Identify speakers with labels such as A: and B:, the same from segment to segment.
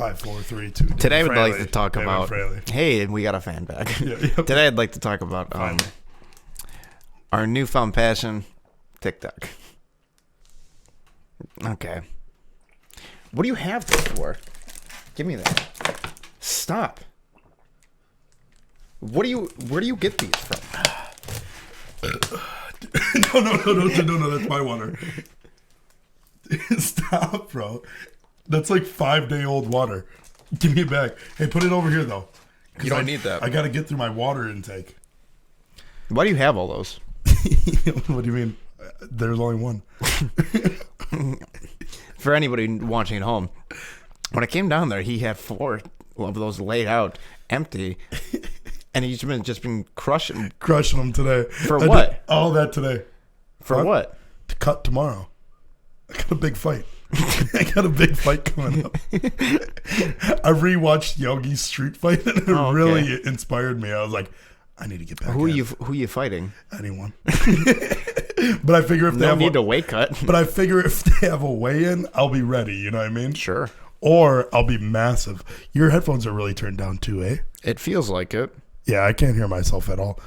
A: 5, 4, 3, 2.
B: Today I would like to talk about. Hey, we got a fan back.
A: Yeah, yep.
B: Today I'd like to talk about our newfound passion, TikTok. Okay. What do you have this for? Give me that. Stop. Where do you get these from?
A: No, that's my water. Stop, bro. That's like 5-day-old water. Give me it back. Hey, put it over here, though.
B: You don't need that.
A: I got to get through my water intake.
B: Why do you have all those?
A: What do you mean? There's only one.
B: For anybody watching at home, when I came down there, he had 4 of those laid out, empty, and he's just been crushing
A: them today.
B: For what?
A: All that today.
B: For what?
A: To cut tomorrow. I got a big fight. I got a big fight coming up. I rewatched Yogi's street fight, and it really inspired me. I was like, I need to get back.
B: Who are you fighting?
A: Anyone. But I figure if they
B: need a weight cut.
A: But I figure if they have a weigh-in, I'll be ready. You know what I mean?
B: Sure.
A: Or I'll be massive. Your headphones are really turned down too, eh?
B: It feels like it.
A: Yeah, I can't hear myself at all.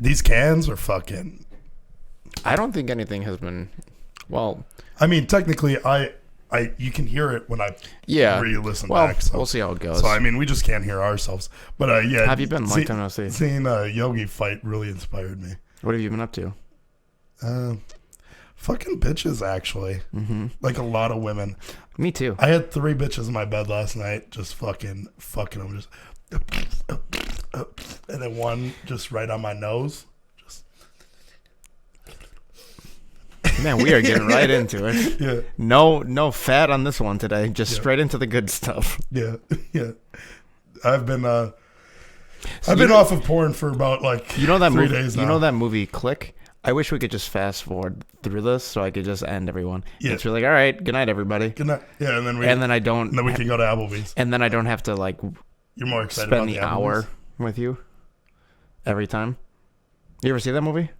A: These cans are fucking.
B: I don't think anything has been. Well,
A: I mean, technically, you can hear it when I re-listen back. So.
B: We'll see how it goes.
A: So I mean, we just can't hear ourselves. But yeah,
B: have you been? Long time no see.
A: Seeing Yogi fight really inspired me.
B: What have you been up to?
A: Fucking bitches, actually. Mm-hmm. Like a lot of women.
B: Me too.
A: I had 3 bitches in my bed last night, just fucking them, just, and then one just right on my nose.
B: Man, we are getting right into it.
A: Yeah.
B: No fat on this one today. Just straight into the good stuff.
A: Yeah. I've been off of porn for about like 3 days now.
B: You know that movie Click? I wish we could just fast forward through this so I could just end everyone. Yeah. It's really like, all right, good night, everybody.
A: Good night. Yeah, and then we can go to Applebee's.
B: And then I don't have to like.
A: You're more excited
B: spend
A: about
B: the hour with you every time. You ever see that movie?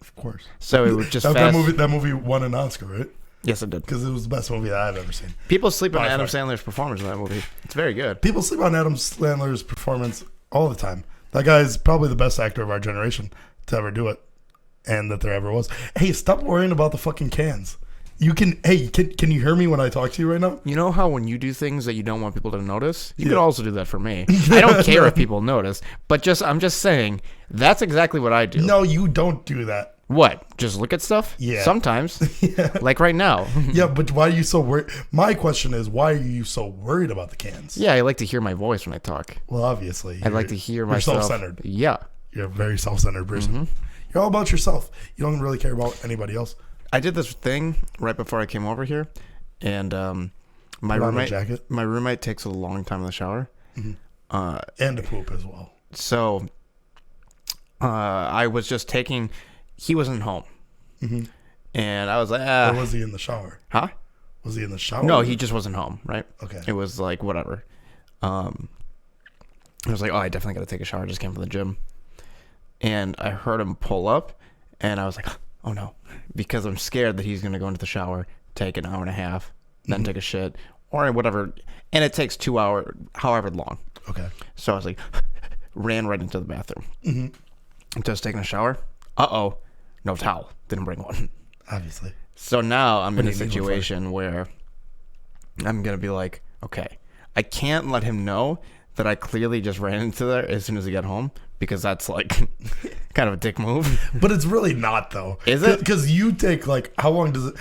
A: Of course.
B: So it would just
A: that movie won an Oscar, right?
B: Yes, it did.
A: Because it was the best movie that I've ever seen.
B: People sleep on Adam Sandler's performance in that movie. It's very good.
A: People sleep on Adam Sandler's performance all the time. That guy is probably the best actor of our generation to ever do it, and that there ever was. Hey, stop worrying about the fucking cans. Can you hear me when I talk to you right now?
B: You know how when you do things that you don't want people to notice, you could also do that for me. I don't care if people notice, but I'm just saying that's exactly what I do.
A: No, you don't do that.
B: What? Just look at stuff?
A: Yeah.
B: Sometimes. Yeah. Like right now.
A: Yeah, but why are you so worried? My question is, why are you so worried about the cans?
B: Yeah, I like to hear my voice when I talk.
A: Well, obviously.
B: I like to hear myself.
A: You're self-centered.
B: Yeah.
A: You're a very self-centered person. Mm-hmm. You're all about yourself. You don't really care about anybody else.
B: I did this thing right before I came over here, and my roommate takes a long time in the shower.
A: Mm-hmm. And to poop as well.
B: So I was just taking... He wasn't home. Mm-hmm. And I was like,
A: Or was he in the shower?
B: Huh?
A: Was he in the shower?
B: No, he just wasn't home, right?
A: Okay.
B: It was like, whatever. I was like, I definitely got to take a shower. I just came from the gym. And I heard him pull up, and I was like, oh no. Because I'm scared that he's going to go into the shower, take an hour and a half, then take a shit, or whatever. And it takes 2 hours, however long.
A: Okay.
B: So I was like, ran right into the bathroom.
A: Mm-hmm.
B: Just taking a shower. Uh-oh. No towel. Didn't bring one.
A: Obviously.
B: So now I'm in a situation where I'm going to be like, okay, I can't let him know that I clearly just ran into there as soon as he got home, because that's like kind of a dick move.
A: But it's really not, though.
B: Is it?
A: Because you take like, how long does it...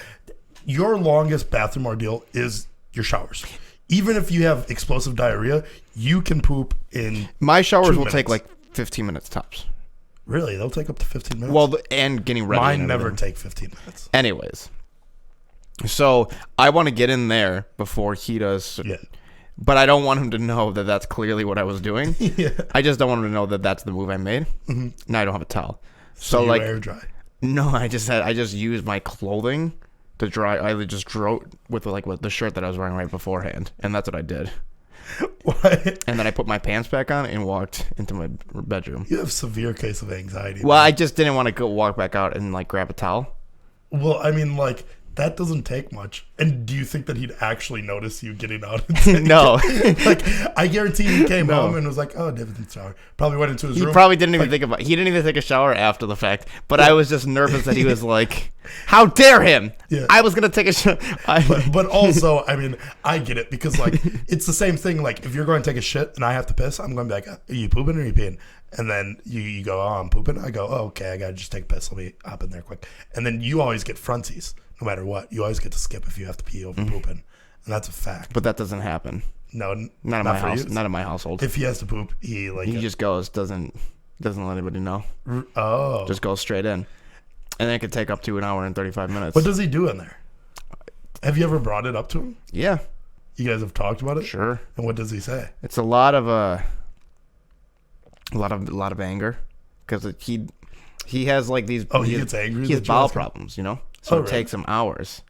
A: Your longest bathroom ordeal is your showers. Even if you have explosive diarrhea, you can poop in
B: My showers will take like 15 minutes tops.
A: Really? They'll take up to 15 minutes?
B: Well, and getting ready.
A: Mine never take 15 minutes.
B: Anyways. So I want to get in there before he does.
A: Yeah.
B: But I don't want him to know that that's clearly what I was doing.
A: Yeah.
B: I just don't want him to know that that's the move I made. Mm-hmm. Now I don't have a towel. So
A: you
B: like
A: air dry.
B: No, I just used my clothing to dry. I just drew with the shirt that I was wearing right beforehand, and that's what I did.
A: What?
B: And then I put my pants back on and walked into my bedroom.
A: You have a severe case of anxiety.
B: Well, I just didn't want to walk back out and like grab a towel.
A: Well, I mean, like That doesn't take much. And do you think that he'd actually notice you getting out?
B: No.
A: Like, I guarantee he came
B: No.
A: home and was like, "Oh, David's in the shower." Probably went into his
B: He
A: room.
B: probably didn't even think about. He didn't even take a shower after the fact. But I was just nervous that he was like, "How dare him!"
A: Yeah.
B: I was gonna take a shower.
A: But also, I mean, I get it because like it's the same thing. Like if you're going to take a shit and I have to piss, I'm going to be like, "Are you pooping or are you peeing?" And then you go, "Oh, I'm pooping." I go, "Oh, okay, I gotta just take a piss. Let me hop in there quick." And then you always get frontsies, no matter what. You always get to skip if you have to pee over pooping, and that's a fact.
B: But that doesn't happen.
A: No,
B: Not in my house. Not in my household.
A: If he has to poop, he like
B: He just goes, doesn't let anybody know.
A: oh.
B: Just goes straight in, and then it could take up to an hour and 35 minutes.
A: What does he do in there? Have you ever brought it up to him?
B: Yeah,
A: You guys have talked about it?
B: sure.
A: And what does he say?
B: It's a lot of anger, because he has like these.
A: Oh, he gets angry
B: He has
A: that you
B: bowel
A: ask him?
B: problems, you know. So
A: Oh,
B: it
A: really?
B: takes him hours,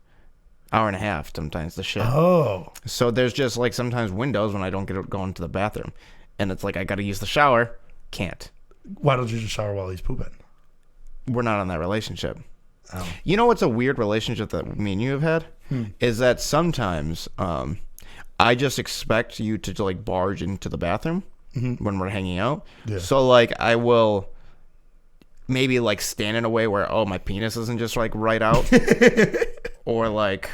B: hour and a half sometimes to shit.
A: Oh.
B: So there's just like sometimes windows when I don't get going to the bathroom, and it's like I got to use the shower, can't.
A: Why don't you just shower while he's pooping?
B: We're not in that relationship.
A: Oh.
B: You know what's a weird relationship that me and you have had? Is that sometimes I just expect you to like barge into the bathroom when we're hanging out.
A: Yeah.
B: So like I will maybe like stand in a way where, oh, my penis isn't just like right out. Or like,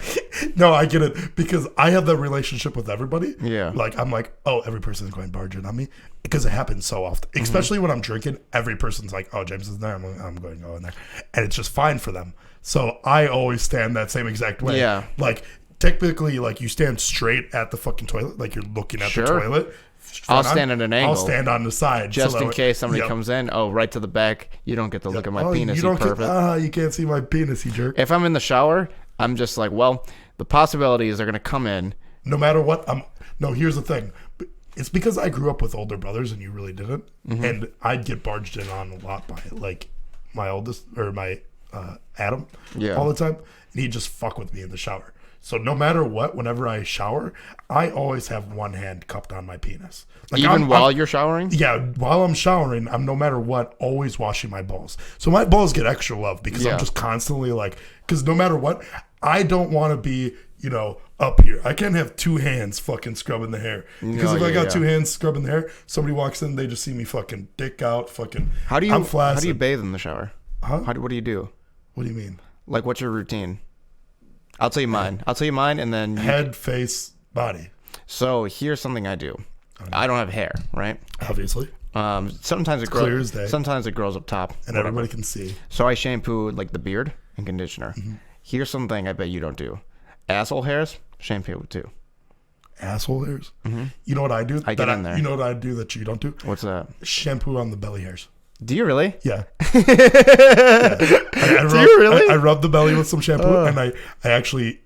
A: No, I get it because I have that relationship with everybody.
B: Yeah.
A: Like I'm like, oh, every person's going to barge in on me because it happens so often, especially when I'm drinking. Every person's like, oh, James is there. I'm going to go in there, and it's just fine for them. So I always stand that same exact way.
B: Yeah.
A: Like technically, like you stand straight at the fucking toilet, like you're looking at
B: Sure.
A: the toilet.
B: I'll stand at an angle.
A: I'll stand on the side
B: just
A: so that
B: in
A: way-
B: case somebody
A: Yep.
B: comes in, oh, right to the back, you don't get to look at my
A: Oh,
B: penis,
A: you
B: you
A: don't get,
B: pervert.
A: you can't see my penis, you jerk.
B: If I'm in the shower, I'm just like, well, the possibility is they're going to come in.
A: No matter what, no, here's the thing. It's because I grew up with older brothers and you really didn't. And I'd get barged in on a lot by like my oldest or my Adam
B: Yeah.
A: all the time. And he'd just fuck with me in the shower. So no matter what, whenever I shower, I always have one hand cupped on my penis. Like
B: Even while you're showering?
A: yeah, while I'm showering, I'm no matter what, always washing my balls. So my balls get extra love because
B: Yeah.
A: I'm just constantly like, because no matter what, I don't want to be, up here. I can't have two hands fucking scrubbing the hair. Because if I got two hands scrubbing the hair, somebody walks in, they just see me fucking dick out, fucking.
B: How do you
A: I'm flaccid.
B: how do you bathe in the shower?
A: Huh?
B: What do you do?
A: What do you mean?
B: Like, what's your routine? I'll tell you mine. And then
A: Head, face, body.
B: So here's something I do. I don't have hair, right?
A: Obviously.
B: Sometimes it
A: Clear
B: grows.
A: as day.
B: Sometimes it grows up top,
A: And
B: whatever.
A: everybody can see.
B: So I shampoo like the beard and conditioner. Here's something I bet you don't do. Asshole hairs, shampoo too.
A: Asshole hairs. You know what I do?
B: I get in there.
A: You know what I do that you don't do?
B: What's that?
A: Shampoo on the belly hairs.
B: Do you really?
A: Yeah. I rub,
B: you really?
A: I rub the belly with some shampoo, and I actually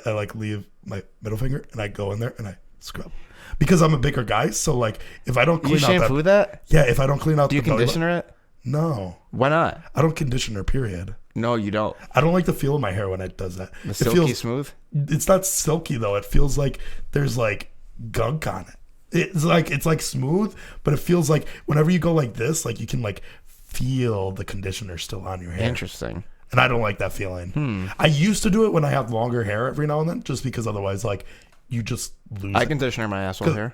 A: like leave my middle finger, and I go in there and I scrub because I'm a bigger guy. So like, if I don't clean
B: You
A: out
B: shampoo that?
A: yeah, if I don't clean out
B: Do you
A: the belly
B: conditioner it?
A: no,
B: Why not?
A: I don't conditioner. Period.
B: No, you don't.
A: I don't like the feel of my hair when it does that.
B: The
A: It
B: silky
A: feels,
B: smooth.
A: It's not silky though. It feels like there's like gunk on it. It's like smooth, but it feels like whenever you go like this, like you can like feel the conditioner still on your hair.
B: Interesting.
A: And I don't like that feeling. I used to do it when I have longer hair every now and then, just because otherwise, like, you just lose
B: I
A: it.
B: conditioner my asshole hair.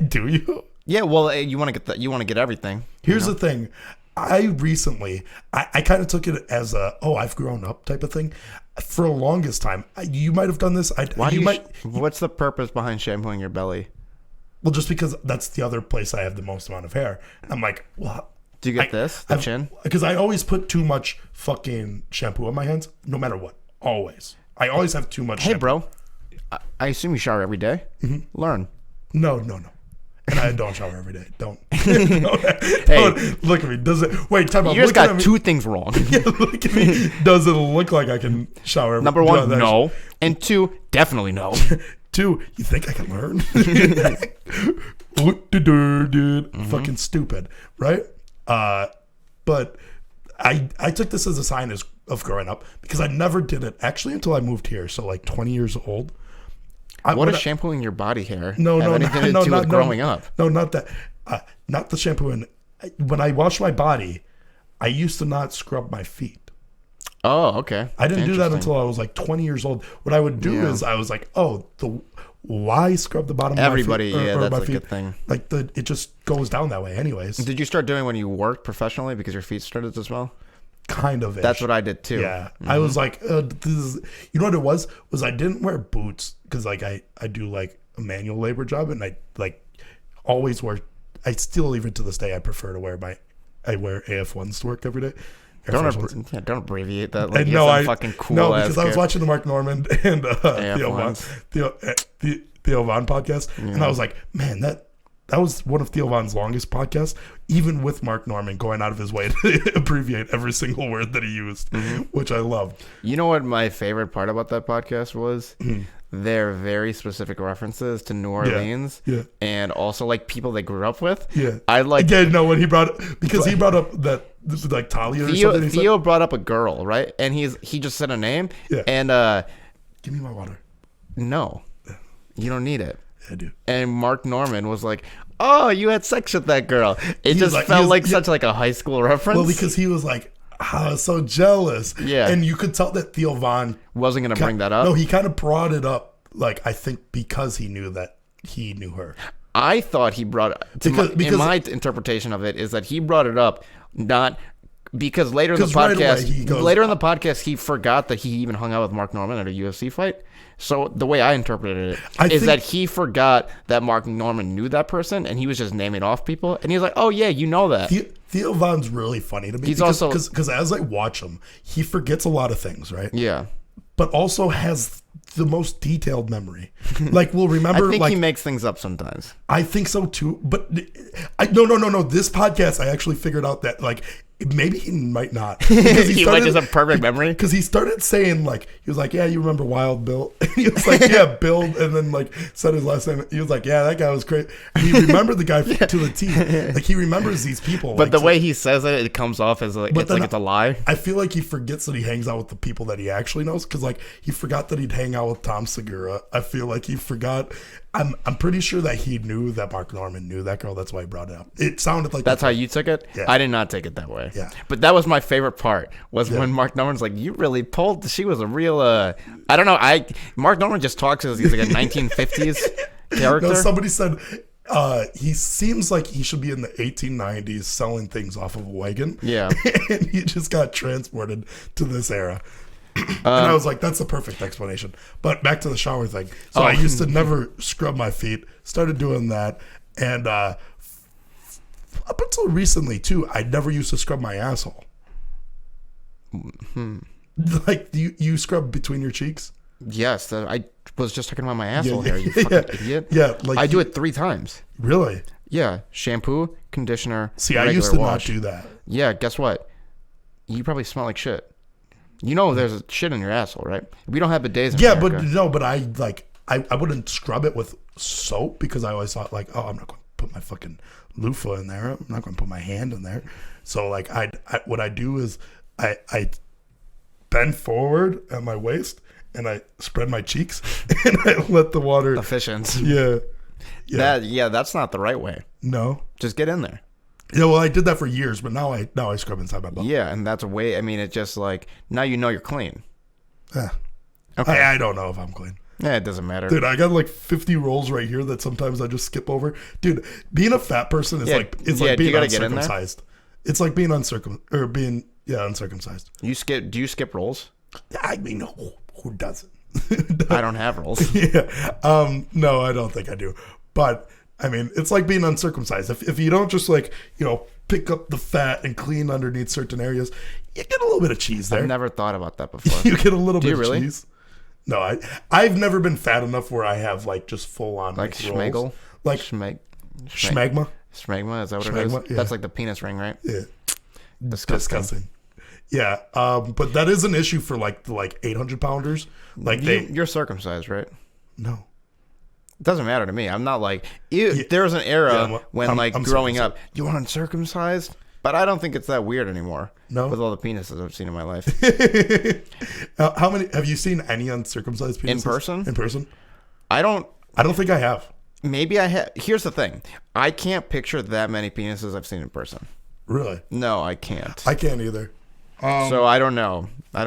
A: Do you?
B: Yeah, well, you want to get you want to get everything.
A: Here's the thing. I recently, I kind of took it as a, oh, I've grown up type of thing. For the longest time, you might have done this.
B: Why do you? What's the purpose behind shampooing your belly?
A: Well, just because that's the other place I have the most amount of hair. I'm like, well,
B: Do you get this? The chin?
A: Because I always put too much fucking shampoo on my hands, no matter what. Always. I always have too much
B: Hey,
A: shampoo.
B: bro. I assume you shower every day. Learn.
A: No. And I don't shower every day. Don't. Don't look at me. Does it? Wait, time out.
B: You just
A: Look at
B: got
A: me.
B: two things wrong.
A: Look at me. Does it look like I can shower?
B: Number one, no. And two, definitely no.
A: Two, you think I can learn? Dude, fucking stupid, right? But I took this as a sign of growing up because I never did it actually until I moved here. So like 20 years old.
B: What does shampooing your body hair
A: No,
B: have anything to do with growing up?
A: No, not that. Not the shampoo. And when I wash my body, I used to not scrub my feet.
B: Oh, okay.
A: I didn't do that
B: Interesting.
A: until I was like 20 years old. What I would do
B: Yeah.
A: is I was like, oh, why scrub the bottom
B: Everybody,
A: of my feet?
B: yeah,
A: Or
B: that's
A: my
B: a
A: feet?
B: good thing.
A: Like it just goes down that way anyways.
B: Did you start doing when you worked professionally because your feet started to smell?
A: Kind of.
B: That's what I did too.
A: Yeah. I was like, this is, you know what it was I didn't wear boots because like I do like a manual labor job, and I like always wear, I still, even to this day, I prefer to wear I wear AF1s to work every day.
B: Don't abbreviate that. Like
A: And
B: you're some fucking cool
A: no,
B: ass
A: because I was
B: kid.
A: watching the Mark Norman and Theo Von,
B: AF1s.
A: Theo Von podcast, and I was like, man, that was one of Theo Von's longest podcasts, even with Mark Norman going out of his way to abbreviate every single word that he used, which I loved.
B: You know what my favorite part about that podcast was? Their very specific references to New Orleans,
A: yeah.
B: and also like people they grew up with.
A: Yeah,
B: I like.
A: Again, no, when he brought up that this is like Talia or something.
B: Theo brought up a girl, right? And he just said a name.
A: Yeah.
B: And
A: Give me my water.
B: no, you don't need it.
A: I do.
B: And Mark Norman was like, "Oh, you had sex with that girl." It just
A: like- he
B: felt
A: was-
B: like
A: yeah.
B: such like a high school reference.
A: Well, because he was like, I was so jealous.
B: Yeah.
A: And you could tell that Theo Von
B: wasn't gonna bring that up.
A: No, he kind of brought it up, like, I think because he knew that he knew her.
B: I thought he brought it
A: Because
B: in my interpretation of it is that he brought it up not because later in the
A: 'Cause right away
B: podcast
A: he goes-
B: later in the podcast he forgot that he even hung out with Mark Norman at a UFC fight. So the way I interpreted it is that he forgot that Mark Norman knew that person and he was just naming off people, and he was like, "Oh yeah, you know that."
A: Theo Von's really funny to me.
B: He's also-
A: because as I watch him, he forgets a lot of things, right?
B: Yeah.
A: But also has the most detailed memory. Like, we'll
B: I
A: remember.
B: think
A: like,
B: he makes things up sometimes.
A: I think so too. But no. This podcast, I actually figured out that like maybe he might not. Because
B: He might just have perfect memory.
A: Because he started saying like, he was like, yeah, you remember Wild Bill? And he was like, yeah, Bill, and then like said his last name. He was like, yeah, that guy was great. And he remembered the guy to the T. Like, he remembers these people.
B: But
A: like,
B: the
A: so-
B: way he says it, it comes off as like
A: But
B: it's
A: then
B: like it's a lie.
A: I feel like he forgets that he hangs out with the people that he actually knows. Because like he forgot that he'd hang out with Tom Segura. I feel like he forgot. I'm pretty sure that he knew that Mark Norman knew that girl. That's why he brought it up. It sounded like
B: That's how you took it?
A: Yeah.
B: I did not take it that way.
A: Yeah.
B: But that was my favorite part was when Mark Norman's like, you really pulled. She was a real, I don't know. Mark Norman just talks as he's like a 1950s character.
A: No, somebody said he seems like he should be in the 1890s selling things off of a wagon.
B: Yeah.
A: And he just got transported to this era. And I was like, that's the perfect explanation. But back to the shower thing. So I used to never scrub my feet. Started doing that. And up until recently, too, I never used to scrub my asshole. Like, you scrub between your cheeks?
B: Yes. I was just talking about my asshole
A: yeah,
B: hair, you fucking idiot.
A: Yeah. Like
B: I do it 3 times.
A: Really?
B: Yeah. Shampoo, conditioner,
A: See, I
B: regular
A: used to
B: wash.
A: not do that.
B: Yeah, guess what? You probably smell like shit. You know there's a shit in your asshole, right? We don't have bidets in
A: Yeah,
B: America.
A: but no, but I wouldn't scrub it with soap because I always thought like, oh, I'm not going to put my fucking loofah in there. I'm not going to put my hand in there. So like what I do is I bend forward at my waist and I spread my cheeks and I let the water.
B: Efficient.
A: Yeah.
B: That's not the right way.
A: No.
B: Just get in there.
A: Yeah, well, I did that for years, but now I scrub inside my butt.
B: Yeah, and that's a way. I mean, it's just like now you know you're clean.
A: Yeah.
B: Okay.
A: I don't know if I'm clean.
B: Yeah, it doesn't matter.
A: Dude, I got like 50 rolls right here that sometimes I just skip over. Dude, being a fat person is like
B: you
A: being
B: gotta get in there.
A: uncircumcised. It's like being uncircumcised.
B: Do you skip rolls?
A: I mean, who doesn't?
B: I don't have rolls.
A: Yeah. No, I don't think I do. But I mean, it's like being uncircumcised. If you don't just like, pick up the fat and clean underneath certain areas, you get a little bit of cheese there.
B: I've never thought about that before.
A: You get a little bit
B: really?
A: of cheese. No, I've never been fat enough where I have like just full on
B: Like
A: rolls.
B: schmegel?
A: Like
B: Schmegma?
A: schmagma.
B: Is that what it
A: Schmegma,
B: is?
A: yeah.
B: That's like the penis ring, right?
A: Yeah.
B: Disgusting.
A: Yeah, but that is an issue for like the 800 pounders. Like
B: You're circumcised, right?
A: no.
B: It doesn't matter to me. I'm not like there was an era when I'm growing up, you were uncircumcised, but I don't think it's that weird anymore.
A: No,
B: with all the penises I've seen in my life.
A: How many have you seen any uncircumcised penises
B: In person?
A: In person,
B: I don't
A: think I have.
B: Maybe I have. Here's the thing: I can't picture that many penises I've seen in person.
A: Really?
B: No, I can't.
A: I can't either.
B: So I don't know. I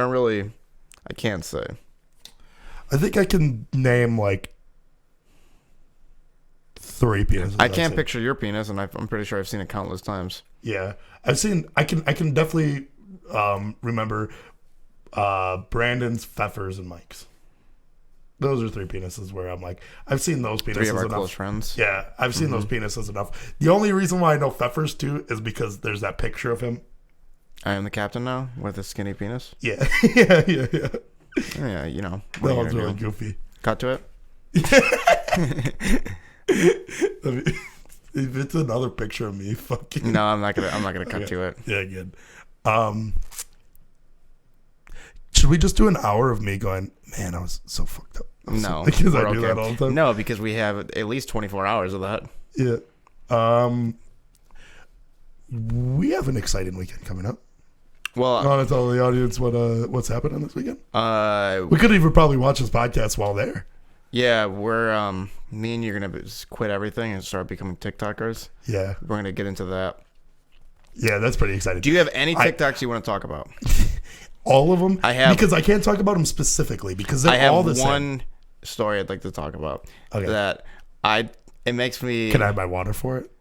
B: can't say.
A: I think I can name like 3 penises.
B: I can't picture your penis, and I'm pretty sure I've seen it countless times.
A: Yeah, I've seen. I can definitely remember Brandon's, Pfeffer's, and Mike's. Those are 3 penises where I'm like, I've seen those penises
B: 3 of our
A: enough.
B: close friends.
A: Yeah, I've seen those penises enough. The only reason why I know Pfeffer's too is because there's that picture of him.
B: I am the captain now with a skinny penis.
A: Yeah, yeah.
B: Yeah, you know.
A: That one's really goofy.
B: Cut to it.
A: If it's another picture of me, fucking.
B: No, I'm not gonna cut to it.
A: Yeah, good. Should we just do an hour of me going, man, I was so fucked up?
B: No,
A: because I
B: we're
A: do that all the time.
B: No, because we have at least 24 hours of that.
A: Yeah. We have an exciting weekend coming up.
B: Well,
A: I want to tell the audience what's happening this weekend.
B: We
A: could even probably watch this podcast while there.
B: Yeah, we're me and you're gonna quit everything and start becoming TikTokers.
A: Yeah,
B: we're gonna get into that.
A: Yeah, that's pretty exciting.
B: Do you have any TikToks you want to talk about?
A: All of them?
B: I have,
A: because I can't talk about them specifically because they're all the same.
B: I have one story I'd like to talk about.
A: Okay.
B: That it makes me.
A: Can I have my water for it?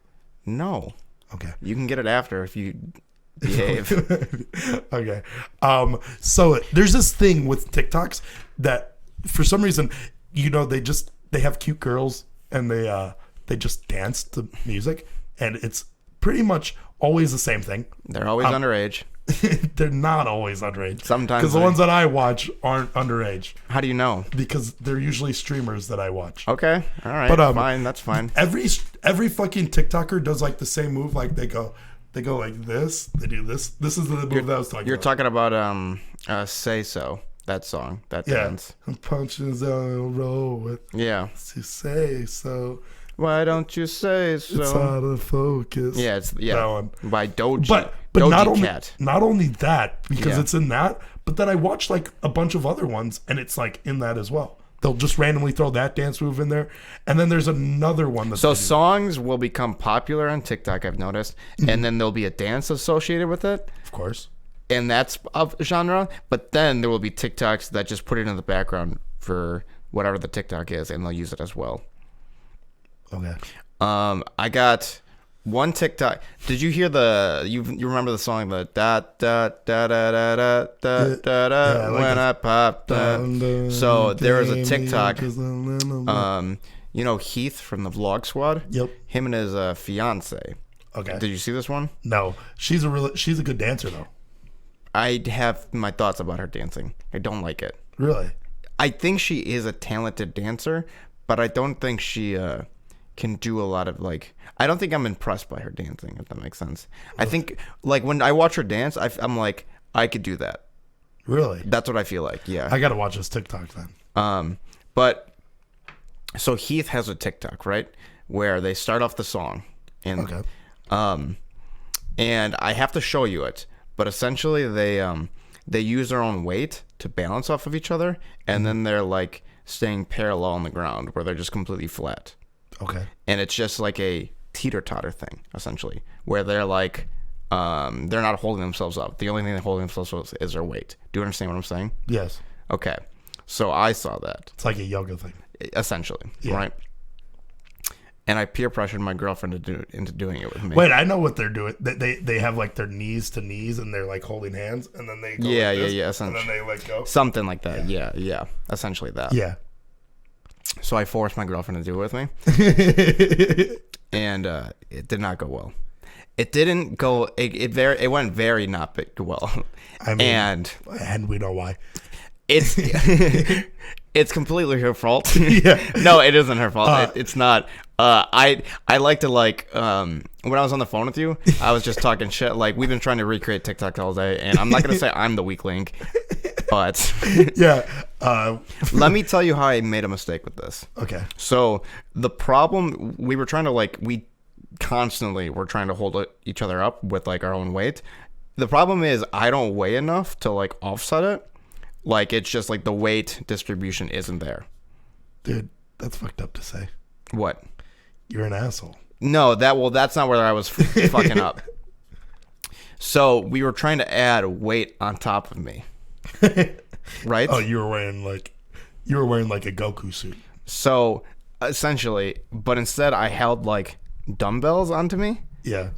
B: No.
A: Okay.
B: You can get it after if you behave.
A: Okay. So there's this thing with TikToks that for some reason, they have cute girls and they just dance to music, and it's pretty much always the same thing.
B: They're always underage.
A: They're not always underage.
B: Sometimes.
A: Because the ones that I watch aren't underage.
B: How do you know?
A: Because they're usually streamers that I watch.
B: Okay. All right. But fine. That's fine.
A: Every fucking TikToker does like the same move. Like they go like this. They do this. This is the move that I was talking about.
B: You're talking about Say So. That song. That dance.
A: I'm punching down roll with.
B: Yeah.
A: To say so.
B: Why don't you say so?
A: It's out of focus.
B: Yeah, that one by Doja.
A: But
B: Doja
A: not only that, because
B: Yeah.
A: it's in that, but then I watch like a bunch of other ones, and it's like in that as well. They'll just randomly throw that dance move in there, and then there's another one that.
B: So songs will become popular on TikTok, I've noticed, and then there'll be a dance associated with it.
A: Of course.
B: And that's of genre, but then there will be TikToks that just put it in the background for whatever the TikTok is, and they'll use it as well.
A: Okay.
B: I got one TikTok. Did you hear you remember the song the da da da da da da da da da when I popped up? So there was a TikTok. Heath from the Vlog Squad.
A: Yep.
B: Him and his fiance.
A: Okay.
B: Did you see this one?
A: No, she's a good dancer though.
B: I have my thoughts about her dancing. I don't like it.
A: Really?
B: I think she is a talented dancer, but I don't think she can do a lot of I don't think I'm impressed by her dancing, if that makes sense. I think when I watch her dance, I'm like, I could do that.
A: Really?
B: That's what I feel like. Yeah.
A: I gotta watch this TikTok then.
B: But so Heath has a TikTok, right, where they start off the song, and
A: okay.
B: And I have to show you it, but essentially they use their own weight to balance off of each other, and then they're staying parallel on the ground where they're just completely flat.
A: Okay.
B: And it's just like a teeter-totter thing, essentially, where they're they're not holding themselves up. The only thing they're holding themselves up is their weight. Do you understand what I'm saying?
A: Yes.
B: Okay. So I saw that.
A: It's like a yoga thing.
B: Essentially, right? And I peer pressured my girlfriend into doing it with me.
A: Wait, I know what they're doing. They have their knees to knees, and they're holding hands, and then they go
B: essentially.
A: And then they go.
B: Something like that. Yeah. Essentially that.
A: Yeah.
B: So I forced my girlfriend to do it with me, and it did not go well. It didn't go. It went very not well.
A: I mean, and we know why.
B: It's it's completely her fault.
A: Yeah.
B: No, it isn't her fault. It's not. I like to when I was on the phone with you, I was just talking shit. We've been trying to recreate TikTok all day, and I'm not gonna say I'm the weak link, but
A: yeah.
B: Let me tell you how I made a mistake with this.
A: Okay.
B: So the problem, we were trying to we constantly were trying to hold each other up with our own weight. The problem is I don't weigh enough to offset it. It's just the weight distribution isn't there.
A: Dude, that's fucked up to say.
B: What?
A: You're an asshole.
B: No, that's not where I was fucking up. So we were trying to add weight on top of me, right?
A: Oh, you were wearing like a Goku suit.
B: So essentially, but instead I held like dumbbells onto me,
A: Yeah,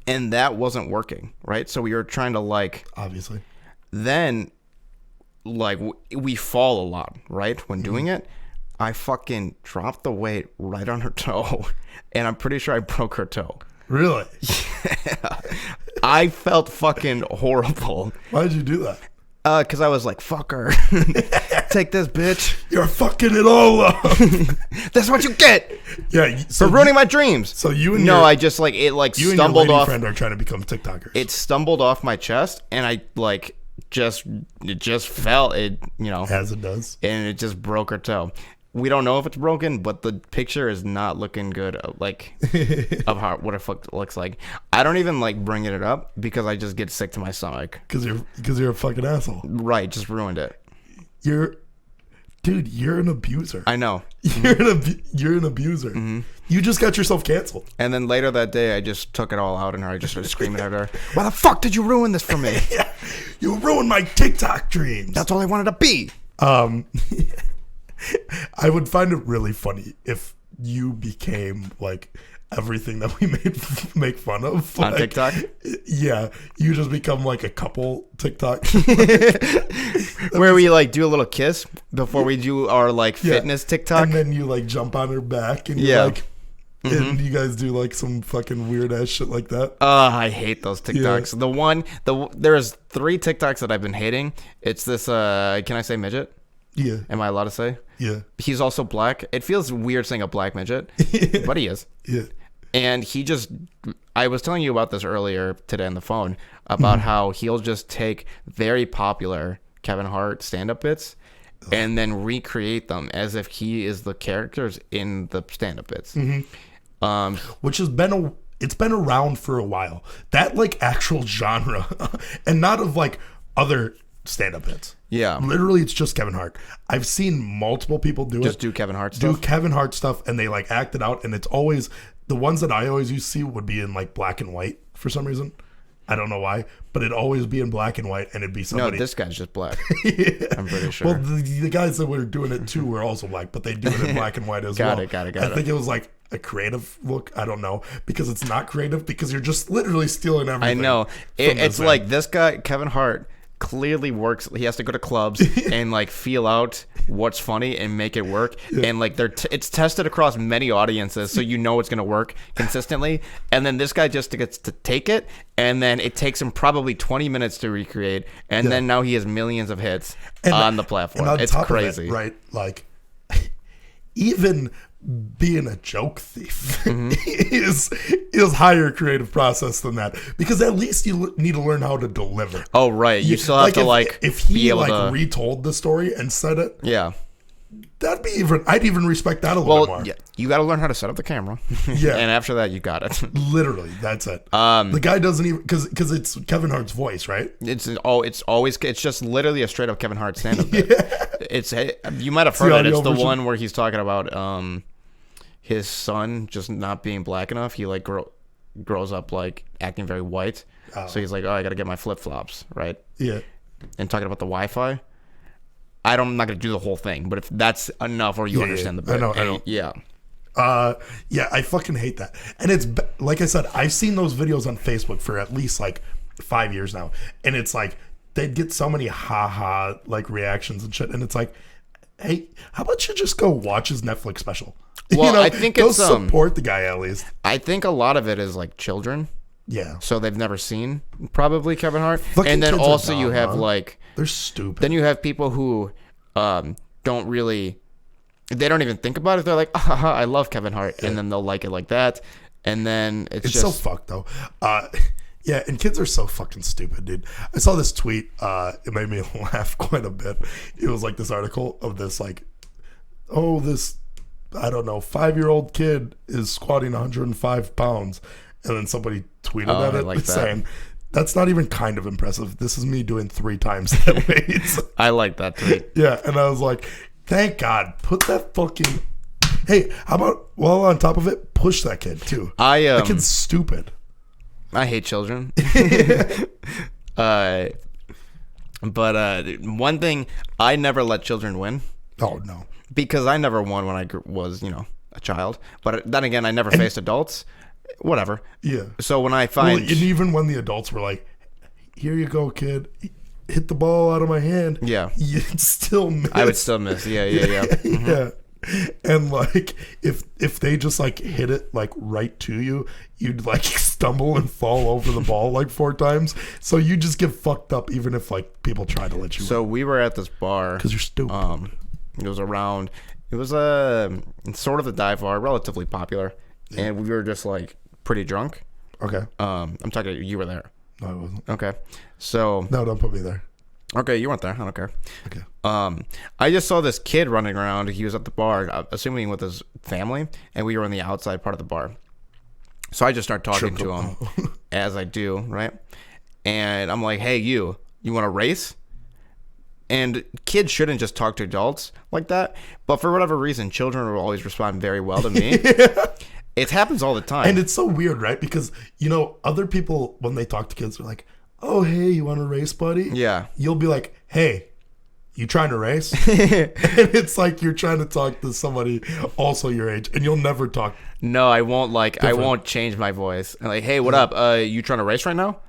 B: and that wasn't working, right? So we were trying to like
A: obviously.
B: then like we fall a lot, right? When doing it, I fucking dropped the weight right on her toe, and I'm pretty sure I broke her toe.
A: Really?
B: I felt fucking horrible.
A: Why'd you do that?
B: Because I was like, fuck her. Take this, bitch.
A: You're fucking it all up.
B: That's what you get
A: Yeah,
B: for ruining my dreams.
A: So you and
B: No,
A: your,
B: I just like, it like
A: you and
B: stumbled
A: your lady
B: off.
A: friend are trying to become TikTokers.
B: It stumbled off my chest, and I like it just fell, it, you know,
A: as it does.
B: and it just broke her toe. We don't know if it's broken, but the picture is not looking good, like, of how what it looks like. I don't even like bringing it up because I just get sick to my stomach.
A: Because you're a fucking asshole.
B: Right, just ruined it.
A: You're an abuser.
B: I know.
A: You're an abuser.
B: Mm-hmm.
A: You just got yourself canceled.
B: And then later that day, I just took it all out on her. I just started screaming at her, "Why the fuck did you ruin this for me?
A: Yeah, you ruined my TikTok dreams."
B: That's all I wanted to be."
A: I would find it really funny if you became like everything that we make fun of
B: On
A: like,
B: TikTok?
A: Yeah, you just become like a couple TikTok.
B: Where we like do a little kiss before we do our like fitness TikTok.
A: And then you like jump on her back and you're like, and you guys do like some fucking weird ass shit like that.
B: I hate those TikToks. Yeah. There's 3 TikToks that I've been hating. It's this, can I say midget?
A: Yeah.
B: Am I allowed to say?
A: Yeah.
B: He's also black. It feels weird saying a black midget, but he is.
A: Yeah.
B: And I was telling you about this earlier today on the phone about how he'll just take very popular Kevin Hart stand-up bits and then recreate them as if he is the characters in the stand-up bits.
A: Which has been it's been around for a while. That like actual genre and not of like other stand-up bits.
B: Yeah.
A: Literally, it's just Kevin Hart. I've seen multiple people
B: Just do Kevin Hart stuff.
A: Do Kevin Hart stuff, and they like act it out, and it's always the ones that I always used to see would be in like black and white for some reason. I don't know why, but it'd always be in black and white, and it'd be somebody.
B: No, this guy's just black.
A: Yeah.
B: I'm pretty sure.
A: Well, the guys that were doing it too were also black, but they do it in black and white as well.
B: Got it.
A: I think it was like a creative look. I don't know, because it's not creative because you're just literally stealing everything.
B: I know. It's like this guy, Kevin Hart, clearly works. He has to go to clubs and like feel out what's funny and make it work. And like it's tested across many audiences, so you know it's gonna work consistently. And then this guy just gets to take it, and then it takes him probably 20 minutes to recreate, and then now he has millions of hits on the platform.
A: And on
B: It's
A: top
B: crazy,
A: of it, right? Like even being a joke thief is higher creative process than that, because at least you need to learn how to deliver.
B: Oh right, you still have to
A: if he
B: be able
A: like
B: to
A: retold the story and said it.
B: Yeah.
A: I'd even respect that a little bit more.
B: Yeah, you got to learn how to set up the camera.
A: Yeah.
B: And after that, you got it.
A: Literally, that's it. The guy doesn't even because it's Kevin Hart's voice, right?
B: It's just literally a straight up Kevin Hart stand up bit. It's you might have heard it. It's the
A: version.
B: one where he's talking about his son just not being black enough. He like grows up like acting very white. So he's like, oh, I got to get my flip flops, right?
A: Yeah.
B: And talking about the Wi-Fi. I'm not gonna do the whole thing, but if that's enough, or you understand the bit,
A: I know.
B: Yeah.
A: Yeah, I fucking hate that. And it's like I said, I've seen those videos on Facebook for at least like 5 years now, and it's like they'd get so many haha like reactions and shit, and it's like, hey, how about you just go watch his Netflix special?
B: Well, I think
A: go
B: it's
A: support the guy at least.
B: I think a lot of it is like children.
A: Yeah.
B: So they've never seen probably Kevin Hart.
A: Fucking
B: and then
A: kids are
B: also
A: dumb,
B: you have
A: huh?
B: like
A: They're stupid.
B: then you have people who don't really, they don't even think about it. They're like, haha, I love Kevin Hart, and then they'll like it like that, and then it's just
A: so fucked though. Yeah, and kids are so fucking stupid, dude. I saw this tweet. It made me laugh quite a bit. It was like this article of this like, oh, this, I don't know, 5-year-old kid is squatting 105 pounds, and then somebody tweeted at it
B: like that.
A: saying, that's not even kind of impressive. This is me doing 3 times that weight.
B: I like that tweet.
A: Yeah, and I was like, thank God, put that fucking. Hey, how about while on top of it, push that kid too. That kid's stupid.
B: I hate children. But one thing, I never let children win.
A: Oh no.
B: Because I never won when I was, a child. But then again, I never faced adults. Whatever.
A: Yeah.
B: So when I find...
A: and even when the adults were like, here you go, kid. Hit the ball out of my hand.
B: Yeah.
A: You'd still miss.
B: I would still miss. Yeah. Mm-hmm.
A: Yeah. And like if they just like hit it like right to you, you'd like stumble and fall over the ball like 4 times. So you just get fucked up even if like people try to let you
B: So we were at this bar.
A: because you're stupid.
B: It was sort of a dive bar, relatively popular. Yeah. And we were just like pretty drunk.
A: Okay.
B: I'm talking, you were there.
A: No, I wasn't.
B: Okay. So.
A: No, don't put me there.
B: Okay, you weren't there. I don't care.
A: Okay.
B: I just saw this kid running around. He was at the bar, assuming with his family, and we were in the outside part of the bar. So I just start talking to him, as I do, right? And I'm like, hey, you want to race? And kids shouldn't just talk to adults like that. But for whatever reason, children will always respond very well to me. Yeah. It happens all the time.
A: And it's so weird, right? Because, other people, when they talk to kids, are like, oh, hey, you want to race, buddy? Yeah. You'll be like, hey, you trying to race? And it's like you're trying to talk to somebody also your age, and you'll never talk.
B: No, I won't I won't change my voice. I'm like, hey, what up? You trying to race right now?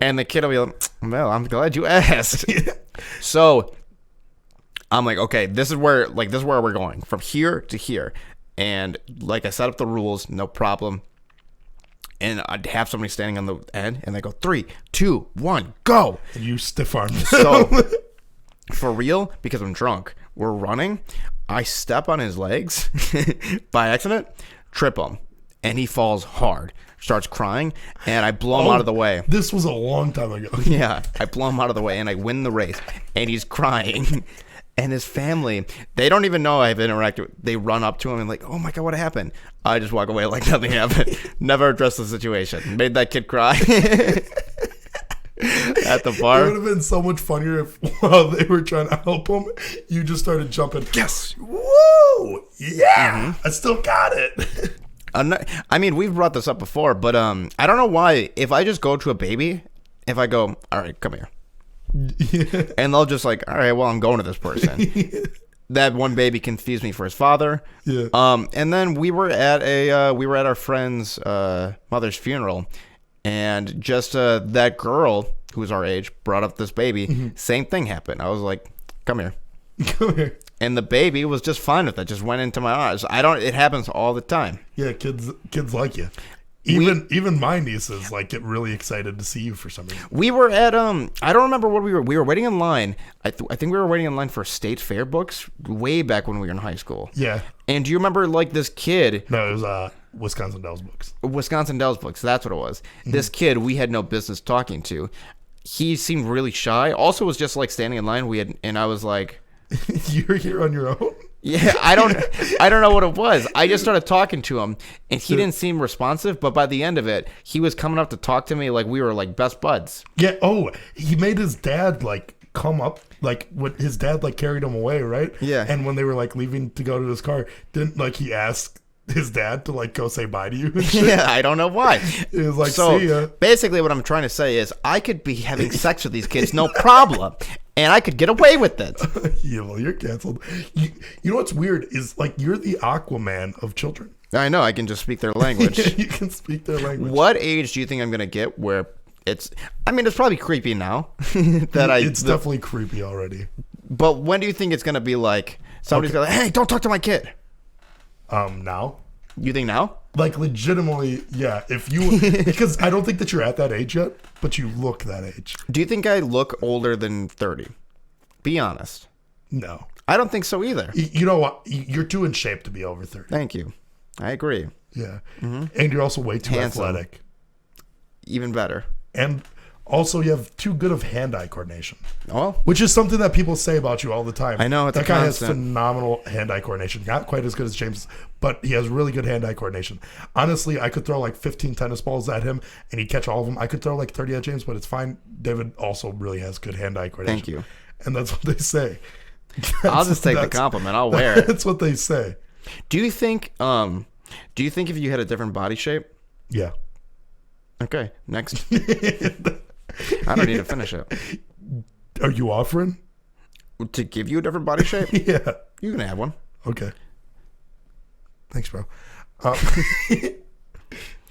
B: And the kid will be like, well, I'm glad you asked. Yeah. So I'm like, okay, this is where we're going, from here to here. And like I set up the rules, no problem. And I'd have somebody standing on the end, and they go 3, 2, 1, go.
A: And you stiff arm.
B: So for real, because I'm drunk, we're running. I step on his legs by accident, trip him, and he falls hard. Starts crying, and I blow him out of the way.
A: This was a long time ago.
B: Yeah, I blow him out of the way, and I win the race. And he's crying. And his family, they don't even know I've interacted. They run up to him and like, oh my God, what happened? I just walk away like nothing happened. Never addressed the situation. Made that kid cry at the bar.
A: It would have been so much funnier if while they were trying to help him, you just started jumping. Yes. Woo. Yeah. Mm-hmm. I still got it.
B: I mean, we've brought this up before, but I don't know why. If I just go to a baby, if I go, all right, come here. Yeah. And they'll just like, all right, well, I'm going to this person. Yeah. That one baby confused me for his father. Yeah. And then we were at our friend's mother's funeral, and just that girl who was our age brought up this baby. Mm-hmm. Same thing happened. I was like, come here. Come here. And the baby was just fine with it. Just went into my arms. It happens all the time.
A: Yeah, kids like you. Even my nieces like get really excited to see you for some reason.
B: We were at I don't remember what we were waiting in line. I think we were waiting in line for state fair books way back when we were in high school. Yeah. And do you remember like this kid?
A: No, it was Wisconsin Dells books.
B: Wisconsin Dells books. That's what it was. Mm-hmm. This kid we had no business talking to. He seemed really shy. Also was just like standing in line. And I was like,
A: you're here on your own?
B: Yeah, I don't know what it was. I just started talking to him, and he didn't seem responsive. But by the end of it, he was coming up to talk to me like we were like best buds.
A: Yeah. Oh, he made his dad like come up, like what his dad like carried him away, right? Yeah. And when they were like leaving to go to his car, didn't like he asked his dad to like go say bye to you? And shit?
B: Yeah, I don't know why.
A: It was like, so see ya.
B: Basically, what I'm trying to say is I could be having sex with these kids, no problem. And I could get away with it.
A: Yeah, well, you're canceled. You know what's weird is like you're the Aquaman of children.
B: I know. I can just speak their language.
A: Yeah, you can speak their language.
B: What age do you think I'm going to get where it's... I mean, it's probably creepy now.
A: It's definitely creepy already.
B: But when do you think it's going to be like somebody's going to hey, don't talk to my kid?
A: Now.
B: You think now?
A: Like legitimately, yeah. If you... because I don't think that you're at that age yet, but you look that age.
B: Do you think I look older than 30? Be honest.
A: No.
B: I don't think so either.
A: You know what? You're too in shape to be over 30.
B: Thank you. I agree.
A: Yeah. Mm-hmm. And you're also way too athletic.
B: Even better.
A: And also you have too good of hand-eye coordination.
B: Oh.
A: Which is something that people say about you all the time.
B: I know. It's
A: that guy has phenomenal hand-eye coordination. Not quite as good as James, but he has really good hand-eye coordination. Honestly, I could throw like 15 tennis balls at him and he'd catch all of them. I could throw like 30 at James, but it's fine. David also really has good hand-eye coordination.
B: Thank you.
A: And that's what they say.
B: I'll just take the compliment. I'll wear it.
A: That's what they say.
B: Do you think if you had a different body shape?
A: Yeah.
B: Okay, next. I don't need to finish it.
A: Are you offering?
B: To give you a different body shape?
A: Yeah.
B: You can have one.
A: Okay. Thanks, bro.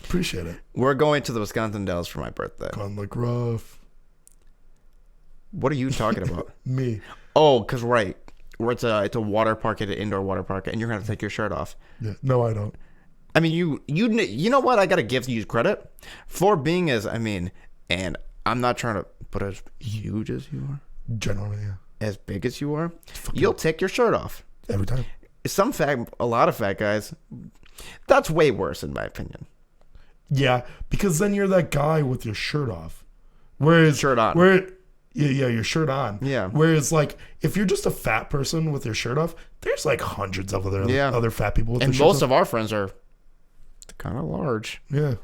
A: Appreciate it.
B: We're going to the Wisconsin Dells for my birthday.
A: Gonna look rough.
B: What are you talking about?
A: Me.
B: Oh, because right. It's a water park, at an indoor water park, and you're going to take your shirt off.
A: Yeah. No, I don't.
B: I mean, you know what? I got to give you credit for being and I'm not trying to put as huge as you are.
A: Generally, yeah.
B: As big as you are. You'll take your shirt off.
A: Every time.
B: A lot of fat guys, that's way worse in my opinion.
A: Yeah, because then you're that guy with your shirt off. Whereas
B: Shirt on.
A: Yeah, your shirt on.
B: Yeah.
A: Whereas, like, if you're just a fat person with your shirt off, there's like hundreds of other fat people with
B: and
A: their shirts
B: most of our friends are kind of large.
A: Yeah.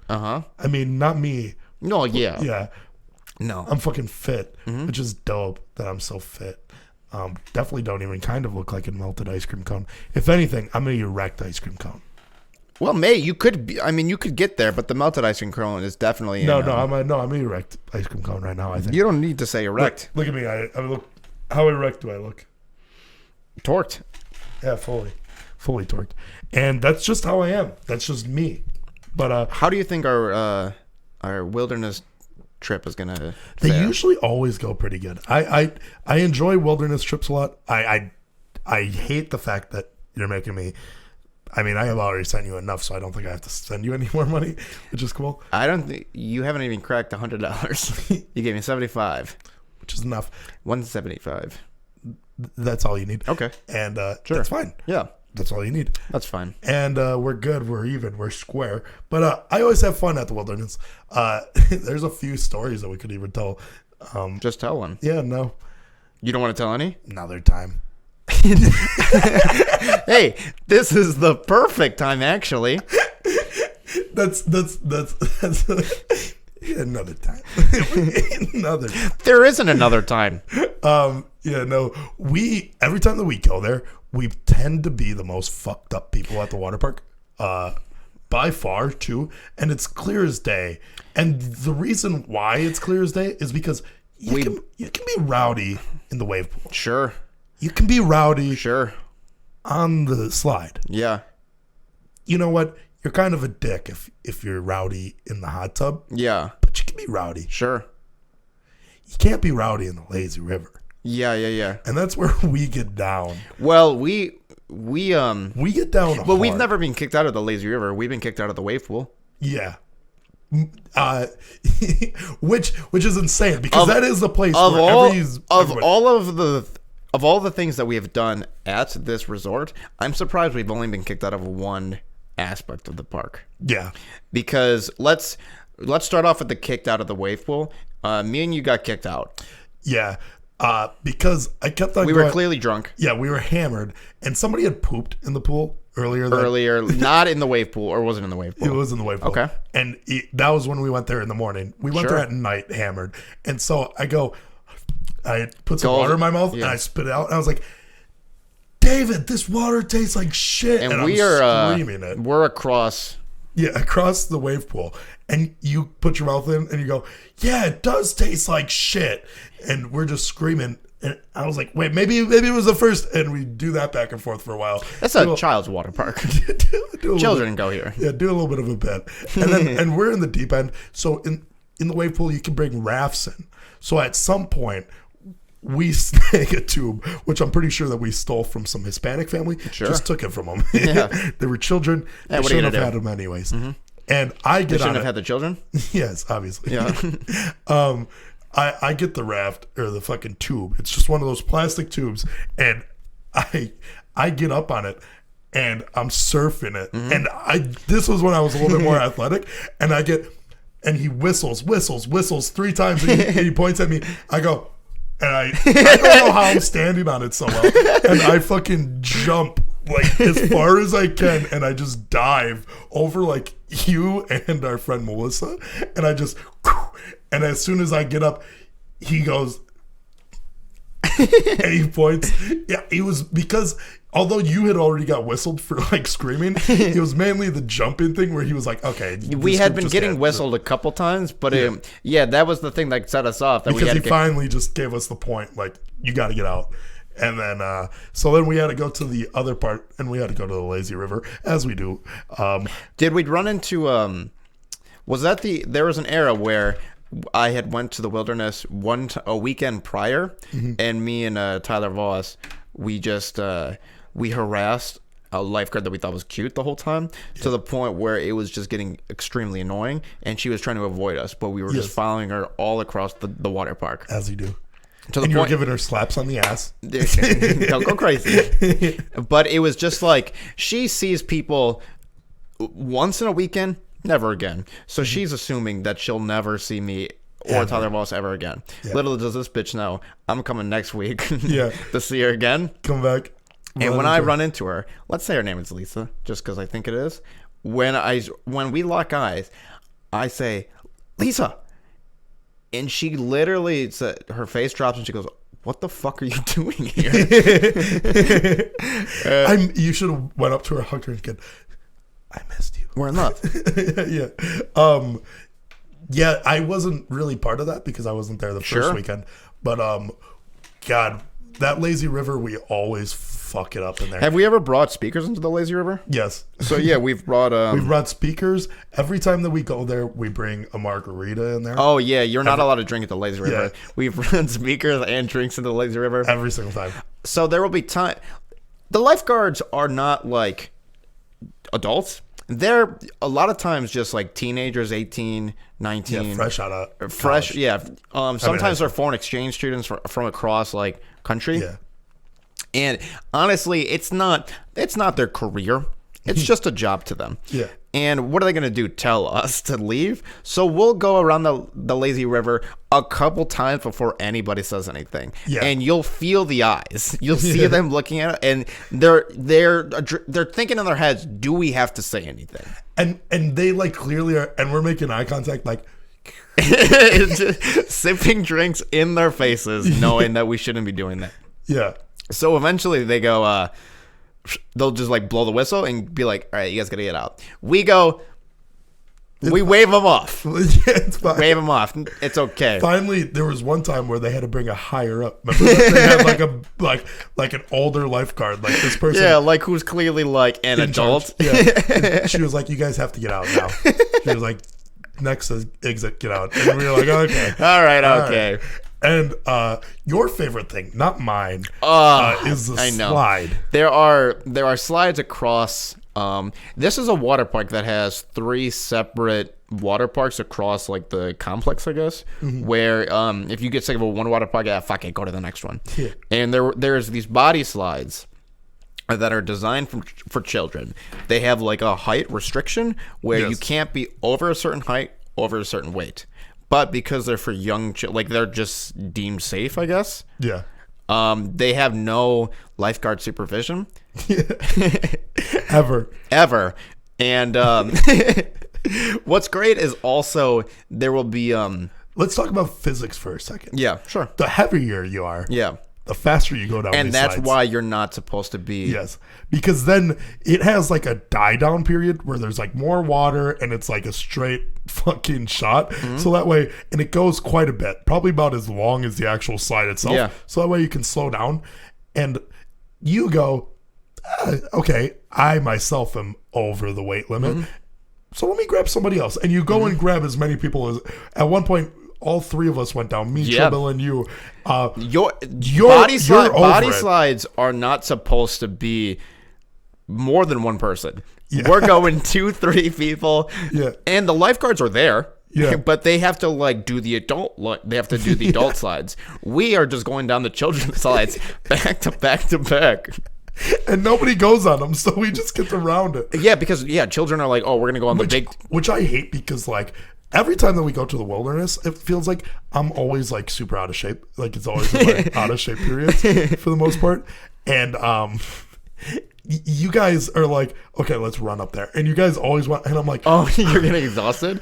B: Uh-huh.
A: I mean, not me.
B: No, yeah.
A: Yeah.
B: No.
A: I'm fucking fit, which is dope that I'm so fit. Definitely don't even kind of look like a melted ice cream cone. If anything, I'm an erect ice cream cone.
B: Well, mate, you could get there, but the melted ice cream cone is definitely
A: I'm an erect ice cream cone right now, I think.
B: You don't need to say erect.
A: Look at me. I look. How erect do I look?
B: Torqued.
A: Yeah, fully torqued. And that's just how I am. That's just me. But
B: how do you think our wilderness trip is gonna
A: they
B: fare?
A: usually always go pretty good. I enjoy wilderness trips a lot. I hate the fact that you're making me. I mean, I have already sent you enough, so I don't think I have to send you any more money, which is cool.
B: I don't think you haven't even cracked $100. You gave me $75,
A: which is enough.
B: $175.
A: That's all you need.
B: Okay,
A: and
B: sure.
A: That's fine.
B: Yeah,
A: that's all you need.
B: That's fine.
A: And we're good. We're even. We're square. But I always have fun at the wilderness. There's a few stories that we could even tell.
B: Just tell one.
A: Yeah, no.
B: You don't want to tell any?
A: Another time.
B: Hey, this is the perfect time, actually.
A: That's another time. Another.
B: There isn't another time.
A: Yeah, no. Every time that we go there, we tend to be the most fucked up people at the water park. By far, too. And it's clear as day. And the reason why it's clear as day is because you can be rowdy in the wave pool.
B: Sure.
A: You can be rowdy.
B: Sure.
A: On the slide.
B: Yeah.
A: You know what? You're kind of a dick if you're rowdy in the hot tub.
B: Yeah.
A: But you can be rowdy.
B: Sure.
A: You can't be rowdy in the lazy river.
B: Yeah.
A: And that's where we get down.
B: Well, we
A: get down.
B: Well, we've never been kicked out of the lazy river. We've been kicked out of the wave pool.
A: Yeah. Which is insane because that is the place where
B: of all the things that we have done at this resort, I'm surprised we've only been kicked out of one aspect of the park.
A: Yeah.
B: Because let's start off with the kicked out of the wave pool. Me and you got kicked out.
A: Yeah. Because I kept on.
B: We were clearly drunk.
A: Yeah, we were hammered, and somebody had pooped in the pool earlier,
B: not in the wave pool, or was it in the wave pool?
A: It was in the wave pool.
B: Okay.
A: And that was when we went there in the morning. We went there at night, hammered, and so I put some water in my mouth and I spit it out, and I was like, "David, this water tastes like shit."
B: And
A: we are screaming it.
B: We're across
A: the wave pool, and you put your mouth in, and you go, "Yeah, it does taste like shit," and we're just screaming. And I was like, "Wait, maybe it was the first," and we do that back and forth for a while.
B: That's a child's water park. Children go here.
A: Yeah, do a little bit of a bit, and then and we're in the deep end. So in the wave pool, you can bring rafts in. So at some point, we snag a tube, which I'm pretty sure that we stole from some Hispanic family.
B: Sure.
A: Just took it from them.
B: Yeah.
A: They were children.
B: Yeah,
A: they shouldn't have had them anyways. Mm-hmm. And I get
B: they shouldn't have had the children?
A: Yes, obviously.
B: Yeah.
A: I get the raft or the fucking tube. It's just one of those plastic tubes, and I get up on it, and I'm surfing it. Mm-hmm. And this was when I was a little bit more athletic, and he whistles 3 times, and he points at me. I go, and I don't know how I'm standing on it so well, and I fucking jump like as far as I can, and I just dive over like you and our friend Melissa, and I just, and as soon as I get up, he goes, and he points. Yeah, it was because although you had already got whistled for like screaming, it was mainly the jumping thing where he was like, okay.
B: We had been getting whistled a couple times, but that was the thing that set us off. That
A: because he finally just gave us the point, like, you got to get out. And then, so then we had to go to the other part, and we had to go to the lazy river, as we do.
B: Did we run into, there was an era where I had went to the wilderness a weekend prior, and me and Tyler Voss, we just, we harassed a lifeguard that we thought was cute the whole time, to the point where it was just getting extremely annoying, and she was trying to avoid us, but we were just following her all across the water park.
A: As you do.
B: To the
A: and
B: point,
A: you were giving her slaps on the ass.
B: Don't go crazy. But it was just like, she sees people once in a weekend, never again. So she's assuming that she'll never see me or Tyler Voss ever again. Yeah. Little does this bitch know, I'm coming next week to see her again.
A: Come back.
B: And when I run into her, let's say her name is Lisa, just because I think it is. When we lock eyes, I say, Lisa. And she literally, her face drops and she goes, what the fuck are you doing here?
A: You should have went up to her, hugged her, and said, I missed you.
B: We're in love.
A: Yeah, I wasn't really part of that because I wasn't there the first weekend. But, God, that lazy river, we always fuck it up in there.
B: Have we ever brought speakers into the lazy river?
A: Yes.
B: So, yeah, we've brought speakers.
A: Every time that we go there, we bring a margarita in there.
B: Oh, yeah, you're not allowed to drink at the lazy river. Yeah. We've brought speakers and drinks into the lazy river.
A: Every single time.
B: So there will be time. The lifeguards are not like adults. They're a lot of times just like teenagers, 18, 19.
A: Yeah, fresh out of
B: fresh,
A: college.
B: yeah. Sometimes they're foreign exchange students from across like country.
A: Yeah.
B: And honestly, it's not their career. It's just a job to them.
A: Yeah.
B: And what are they going to do? Tell us to leave? So we'll go around the lazy river a couple times before anybody says anything.
A: Yeah.
B: And you'll feel the eyes. You'll see them looking at it, and they're thinking in their heads, do we have to say anything?
A: And they like clearly are, and we're making eye contact like
B: sipping drinks in their faces, knowing that we shouldn't be doing that.
A: Yeah.
B: So eventually they go, they'll just like blow the whistle and be like, all right, you guys gotta get out. We go, we wave them off.
A: Yeah, it's fine.
B: Wave them off. It's okay.
A: Finally, there was one time where they had to bring a higher up. Remember that? They had like an older lifeguard, like this person.
B: Yeah, like who's clearly like an adult.
A: Yeah. She was like, you guys have to get out now. She was like, next exit, get out. And we were like, okay.
B: All right, okay.
A: Right. And your favorite thing, not mine, is the slide.
B: There are slides across. This is a water park that has 3 separate water parks across like the complex, I guess. Mm-hmm. Where if you get sick of one water park, fuck it, go to the next one.
A: Yeah.
B: And there's these body slides that are designed for children. They have like a height restriction where you can't be over a certain height, over a certain weight. But because they're for young, like they're just deemed safe, I guess.
A: Yeah.
B: They have no lifeguard supervision.
A: Ever.
B: And what's great is also there will be.
A: Let's talk about physics for a second.
B: Yeah, sure.
A: The heavier you are.
B: Yeah.
A: The faster you go down
B: and
A: these
B: that's
A: slides.
B: why you're not supposed to be.
A: Yes, because then it has like a die down period where there's like more water and it's like a straight fucking shot. Mm-hmm. So that way, and it goes quite a bit, probably about as long as the actual slide itself.
B: Yeah.
A: So that way you can slow down and you go, okay, I myself am over the weight limit. Mm-hmm. So let me grab somebody else. And you go and grab as many people as, at one point, all 3 of us went down. Me, Trouble, and you.
B: Your body slides are not supposed to be more than one person. Yeah. We're going 2-3 people.
A: Yeah.
B: And the lifeguards are there.
A: Yeah.
B: But they have to like do the adult. They have to do the adult slides. We are just going down the children's slides back to back to back.
A: And nobody goes on them, so we just get around it.
B: Yeah, because children are like, oh, we're gonna go on the big.
A: Which I hate because like. Every time that we go to the wilderness, it feels like I'm always like super out of shape. Like it's always in my out of shape periods for the most part. And you guys are like, okay, let's run up there. And you guys always want, and I'm like,
B: oh, you're getting exhausted?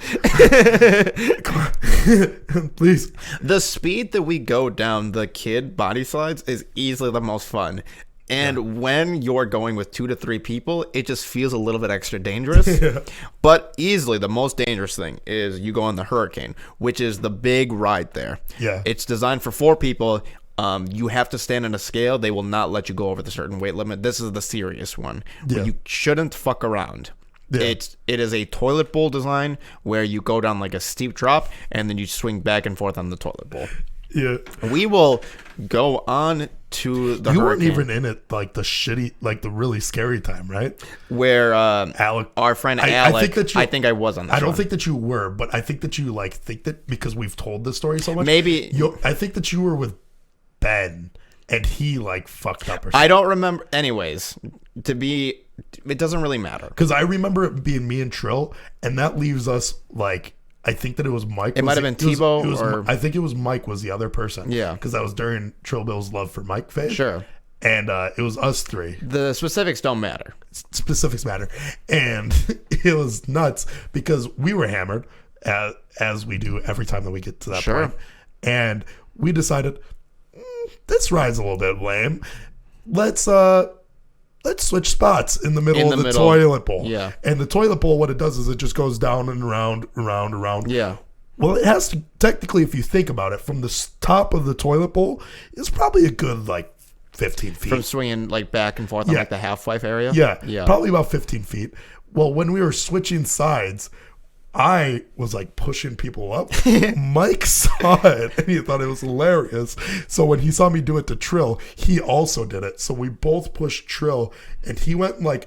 A: Come on. Please.
B: The speed that we go down the kid body slides is easily the most fun. And when you're going with 2 to 3 people, it just feels a little bit extra dangerous.
A: Yeah.
B: But easily the most dangerous thing is you go on the Hurricane, which is the big ride there.
A: Yeah.
B: It's designed for 4 people. You have to stand on a scale. They will not let you go over the certain weight limit. This is the serious one.
A: Yeah.
B: You shouldn't fuck around.
A: Yeah.
B: It is a toilet bowl design where you go down like a steep drop and then you swing back and forth on the toilet bowl.
A: Yeah.
B: We will go on to the
A: You
B: Hurricane.
A: weren't even in it like the shitty, like the really scary time, right?
B: Where
A: Alec,
B: our friend Alec, I think I was on this
A: I don't
B: one.
A: think that you were, but I think that you like think that because we've told this story so much.
B: Maybe
A: I think that you were with Ben and he like fucked up or something.
B: I don't remember. Anyways, it doesn't really matter.
A: Because I remember it being me and Trill, and that leaves us like I think that it was Mike.
B: It might have been Tebow or
A: I think it was Mike was the other person.
B: Yeah.
A: Because that was during Trill Bill's love for Mike phase.
B: Sure.
A: And it was us 3.
B: The specifics don't matter.
A: Specifics matter. And it was nuts because we were hammered as we do every time that we get to that
B: Sure.
A: point. And we decided this ride's a little bit lame. Let's switch spots in the middle of the toilet bowl.
B: Yeah.
A: And the toilet bowl, what it does is it just goes down and around.
B: Yeah.
A: Well, it has to, technically, if you think about it, from the top of the toilet bowl, it's probably a good, like, 15 feet.
B: From swinging like back and forth on like the half life area.
A: Yeah. Probably about 15 feet. Well, when we were switching sides, I was like pushing people up. Mike saw it and he thought it was hilarious. So when he saw me do it to Trill, he also did it. So we both pushed Trill and he went like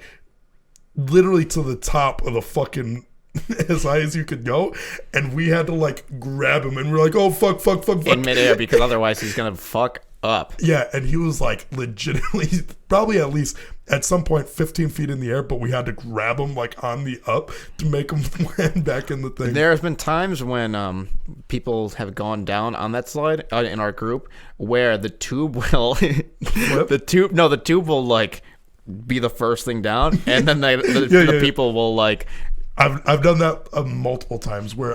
A: literally to the top of the fucking as high as you could go. And we had to like grab him and we're like, oh, fuck.
B: In midair because otherwise he's going to fuck up.
A: Yeah, and he was like legitimately probably at least at some point 15 feet in the air, but we had to grab him like on the up to make him land back in the thing.
B: There's been times when people have gone down on that slide in our group where the tube will the tube will like be the first thing down and then the people will like
A: I've done that multiple times where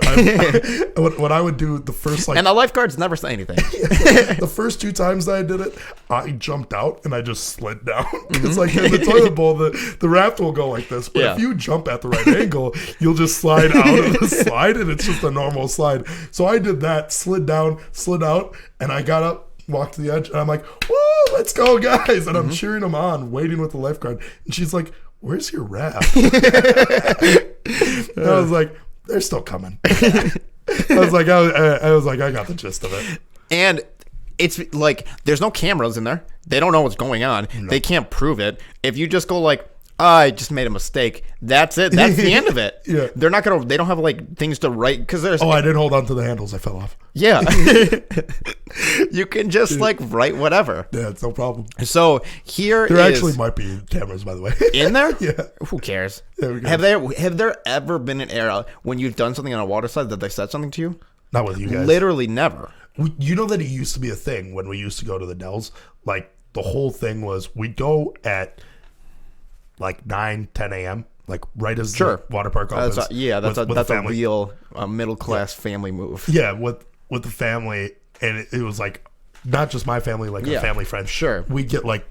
A: what I would do the first like
B: and the lifeguards never say anything.
A: The first 2 times that I did it, I jumped out and I just slid down because like in the toilet bowl the raft will go like this, but if you jump at the right angle, you'll just slide out of the slide and it's just a normal slide. So I did that, slid down, slid out, and I got up, walked to the edge, and I'm like, "Woo, let's go, guys!" And I'm cheering them on, waiting with the lifeguard, and she's like, "Where's your raft?" And I was like, "They're still coming." I was like, I got the gist of it.
B: And it's like there's no cameras in there. They don't know what's going on. No. They can't prove it. If you just go like, I just made a mistake. That's it. That's the end of it.
A: Yeah.
B: They're not gonna. They don't have like things to write because there's.
A: Oh, I didn't hold on to the handles. I fell off.
B: Yeah. You can just like write whatever.
A: Yeah, it's no problem.
B: So
A: there actually might be cameras, by the way.
B: In there?
A: Yeah.
B: Who cares?
A: Yeah,
B: have there ever been an era when you've done something on a water slide that they said something to you?
A: Not with you guys.
B: Literally never.
A: You know that it used to be a thing when we used to go to the Dells. Like the whole thing was we'd go at like 9, 10 a.m. Like right as the water park opens.
B: That's a real middle class family move.
A: Yeah, with the family, and it was like not just my family, like a family friend.
B: Sure,
A: we get like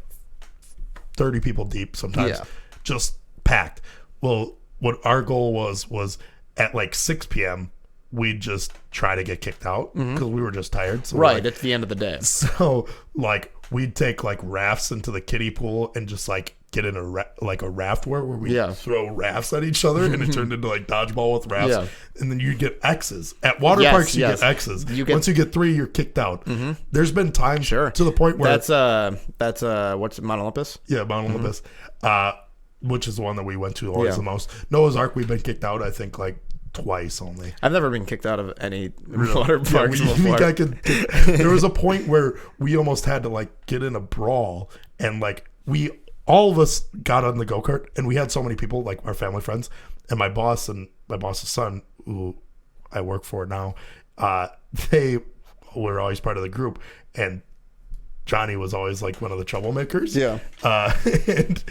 A: 30 people deep sometimes, just packed. Well, what our goal was at like 6 p.m. we'd just try to get kicked out because we were just tired. So
B: right, it's the end of the day.
A: So like we'd take like rafts into the kiddie pool and just like get in a raft where we throw rafts at each other and it turned into like dodgeball with rafts. And then you get X's at water parks. You get X's. Once you get 3, you're kicked out. There's been times to the point where
B: that's what's Mount Olympus?
A: Yeah, Mount Olympus, which is the one that we went to always the most. Noah's Ark, we've been kicked out I think like twice only.
B: I've never been kicked out of any water parks before.
A: There was a point where we almost had to like get in a brawl and like all of us got on the go-kart and we had so many people, like our family friends and my boss and my boss's son, who I work for now, they were always part of the group and Johnny was always like one of the troublemakers.
B: Yeah.
A: And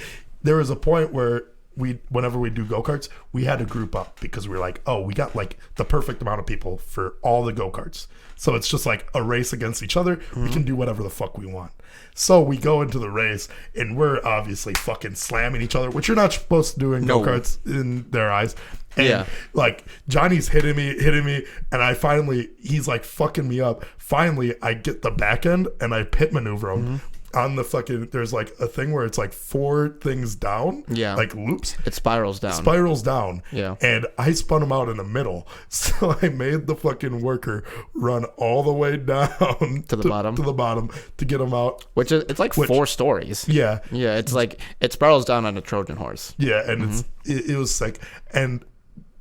A: there was a point where whenever we do go-karts, we had to group up because we were like, oh, we got like the perfect amount of people for all the go-karts. So it's just like a race against each other. We can do whatever the fuck we want. So we go into the race and we're obviously fucking slamming each other, which you're not supposed to do in go-karts in their eyes. And like Johnny's hitting me, and he's like fucking me up. Finally, I get the back end and I pit maneuver him. On the fucking, there's like a thing where it's like 4 things down, like loops.
B: It spirals down.
A: Yeah. And I spun him out in the middle, so I made the fucking worker run all the way down
B: to the bottom
A: to get him out.
B: It's like 4 stories.
A: Yeah.
B: Yeah. It's like it spirals down on a Trojan horse.
A: Yeah, and it was sick, and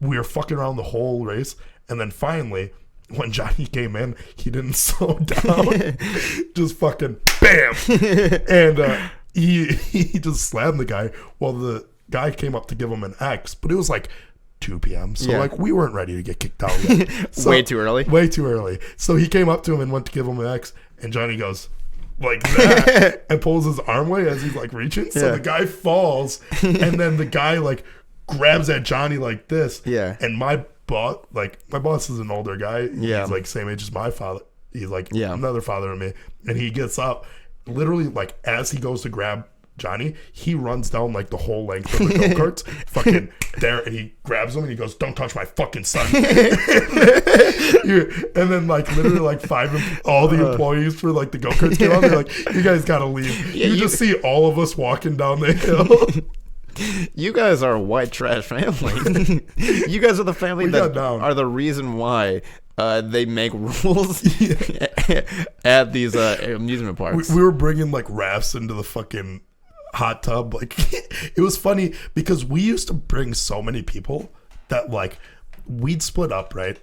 A: we were fucking around the whole race, and then finally, when Johnny came in, he didn't slow down. Just fucking bam. And he just slammed the guy while the guy came up to give him an X. But it was like 2 p.m. So like we weren't ready to get kicked out yet. So,
B: way too early.
A: Way too early. So he came up to him and went to give him an X. And Johnny goes like that and pulls his arm away as he's like reaching. So the guy falls. And then the guy like grabs at Johnny like this.
B: Yeah.
A: And my boss is an older guy.
B: Yeah.
A: He's like same age as my father. He's like another father to me. And he gets up, literally like as he goes to grab Johnny, he runs down like the whole length of the go-karts, fucking there, and he grabs him and he goes, "Don't touch my fucking son." And then like literally like all the employees for like the go-karts came out. They're like, "You guys gotta leave." You just see all of us walking down the hill.
B: You guys are a white trash family. You guys are the family that are the reason why they make rules at these amusement parks.
A: We were bringing like rafts into the fucking hot tub. Like it was funny because we used to bring so many people that like we'd split up, right?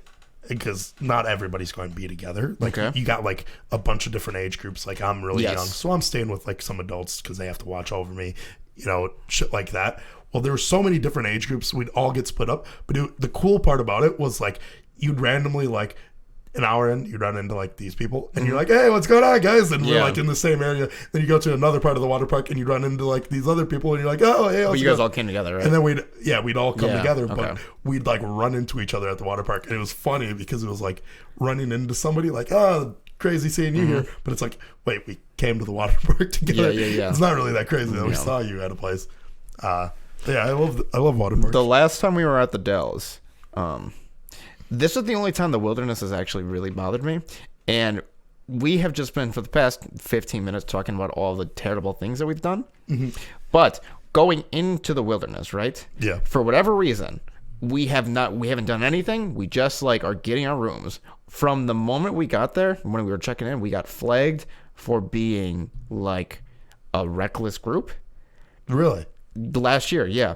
A: Because not everybody's going to be together. Like you got like a bunch of different age groups. Like I'm really young, so I'm staying with like some adults because they have to watch over me. You know, shit like that. Well, there were so many different age groups. We'd all get split up. But the cool part about it was like you'd randomly like an hour in, you'd run into like these people and you're like, "Hey, what's going on, guys?" And we're like in the same area. Then you go to another part of the water park and you run into like these other people and you're like, "Oh, hey."
B: But you guys all came together, right?
A: And then we'd all come together, but we'd like run into each other at the water park. And it was funny because it was like running into somebody like, "Oh, crazy seeing you here," but it's like, wait, we came to the water park together. Yeah. It's not really that crazy that we saw you at a place. I love water parks.
B: The last time we were at the Dells, this is the only time the wilderness has actually really bothered me, and we have just been for the past 15 minutes talking about all the terrible things that we've done. But going into the wilderness, right?
A: Yeah.
B: For whatever reason, we haven't done anything. We just like are getting our rooms. From the moment we got there, when we were checking in, we got flagged for being like a reckless group.
A: Really?
B: Last year, yeah.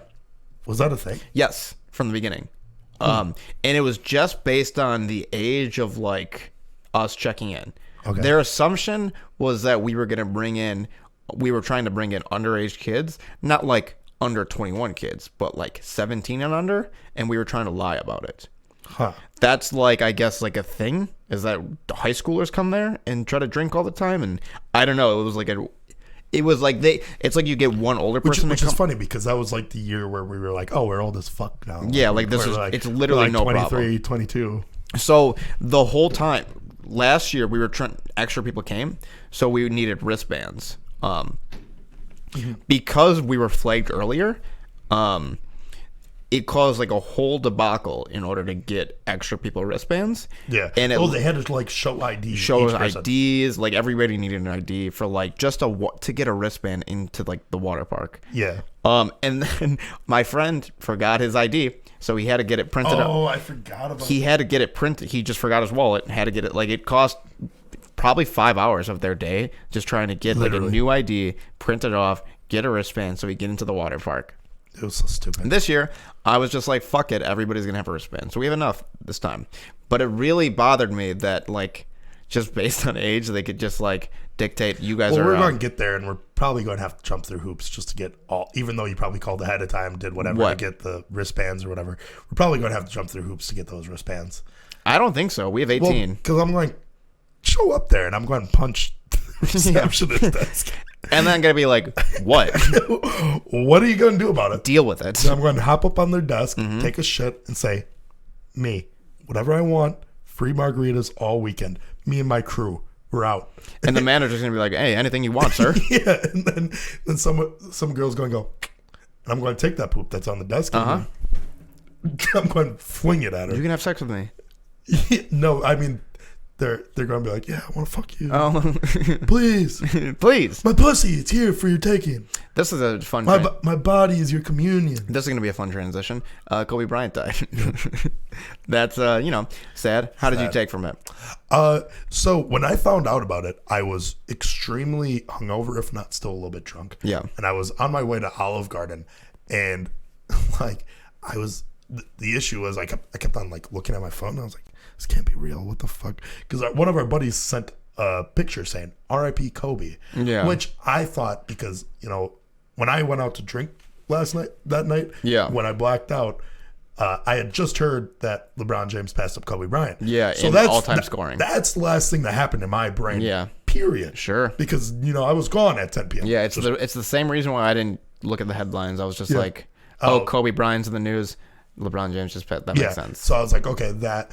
A: Was that a thing?
B: Yes, from the beginning. And it was just based on the age of like us checking in. Okay. Their assumption was that we were trying to bring in underage kids, not like under 21 kids, but like 17 and under, and we were trying to lie about it. That's like, I guess, like a thing, is that high schoolers come there and try to drink all the time, and I don't know, it's like you get one older person,
A: which is funny because that was like the year where we were like, oh, we're old as fuck now.
B: Yeah, like this is like, it's literally no
A: 23,
B: problem.
A: 22.
B: So the whole time last year we were trying, extra people came, so we needed wristbands. Because we were flagged earlier, it caused like a whole debacle in order to get extra people wristbands.
A: Yeah.
B: And
A: they had to like show IDs.
B: Show IDs. Like everybody needed an ID for like just to get a wristband into like the water park.
A: Yeah.
B: And then my friend forgot his ID, so he had to get it printed out.
A: Oh, I forgot about
B: He had to get it printed. He just forgot his wallet and had to get it. Like it cost probably 5 hours of their day just trying to get like a new ID, print it off, get a wristband so we get into the water park.
A: It was so stupid.
B: And this year, I was just like, fuck it, everybody's going to have a wristband. So we have enough this time. But it really bothered me that, like, just based on age, they could just, like, dictate you guys are...
A: We're going to get there, and we're probably going to have to jump through hoops just to get all... Even though you probably called ahead of time, did whatever to get the wristbands or whatever. We're probably going to have to jump through hoops to get those wristbands.
B: I don't think so. We have 18.
A: Because I'm going to show up there, and I'm going to punch the receptionist desk.
B: And then I'm going to be like, what?
A: What are you going to do about it?
B: Deal with it.
A: So I'm going to hop up on their desk, take a shit, and say, me, whatever I want, free margaritas all weekend. Me and my crew, we're out.
B: And the manager's going to be like, hey, anything you want, sir.
A: Yeah, and then some girl's going to go, and I'm going to take that poop that's on the desk. And I'm going to fling it at her.
B: You can have sex with me.
A: No, I mean, they're going to be like, yeah, I want to fuck you.
B: Oh,
A: Please.
B: please.
A: My pussy, it's here for your taking.
B: This is a fun.
A: My body is your communion.
B: This is going to be a fun transition. Kobe Bryant died. That's sad. How did you take from it?
A: So when I found out about it, I was extremely hungover, if not still a little bit drunk.
B: Yeah.
A: And I was on my way to Olive Garden, and like the issue was I kept on like looking at my phone, and I was like, this can't be real. What the fuck? Because one of our buddies sent a picture saying R.I.P. Kobe.
B: Yeah.
A: Which I thought, because when I went out to drink that night,
B: yeah,
A: when I blacked out, I had just heard that LeBron James passed up Kobe Bryant.
B: Yeah, so that's all-time scoring.
A: That's the last thing that happened in my brain.
B: Yeah.
A: Period.
B: Sure.
A: Because I was gone at 10 p.m.
B: Yeah, it's the same reason why I didn't look at the headlines. I was just like, Kobe Bryant's in the news. LeBron James just that makes sense.
A: So I was like, okay, that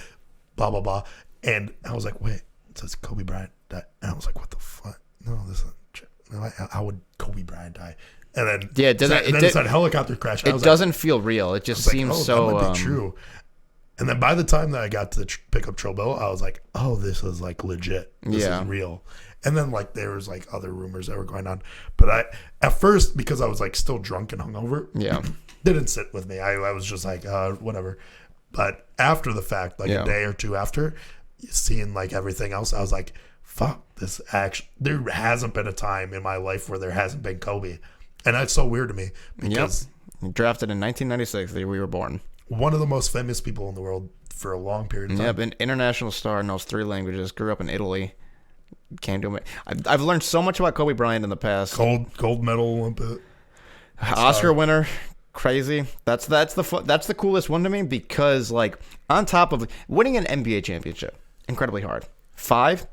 A: blah blah blah, and I was like, wait, it says Kobe Bryant died, and I was like, what the fuck? No, this isn't. How would Kobe Bryant die? And then it's a helicopter crash.
B: It doesn't feel real. It just seems so.
A: That might be true. And then by the time that I got to pick up Trilbo, I was like, oh, this is like legit. This is real. And then like there was like other rumors that were going on, but at first, because I was like still drunk and hungover, didn't sit with me. I was just like whatever. But after the fact, like a day or two after, seeing like everything else, I was like, fuck, there hasn't been a time in my life where there hasn't been Kobe. And that's so weird to me because
B: drafted in 1996, we were born.
A: One of the most famous people in the world for a long period of time.
B: Yeah, an international star, knows 3 languages, grew up in Italy. Came to him. I've learned so much about Kobe Bryant in the past.
A: Gold medal Olympic.
B: Oscar winner. Crazy. That's the coolest one to me, because like on top of winning an NBA championship, incredibly hard. 5,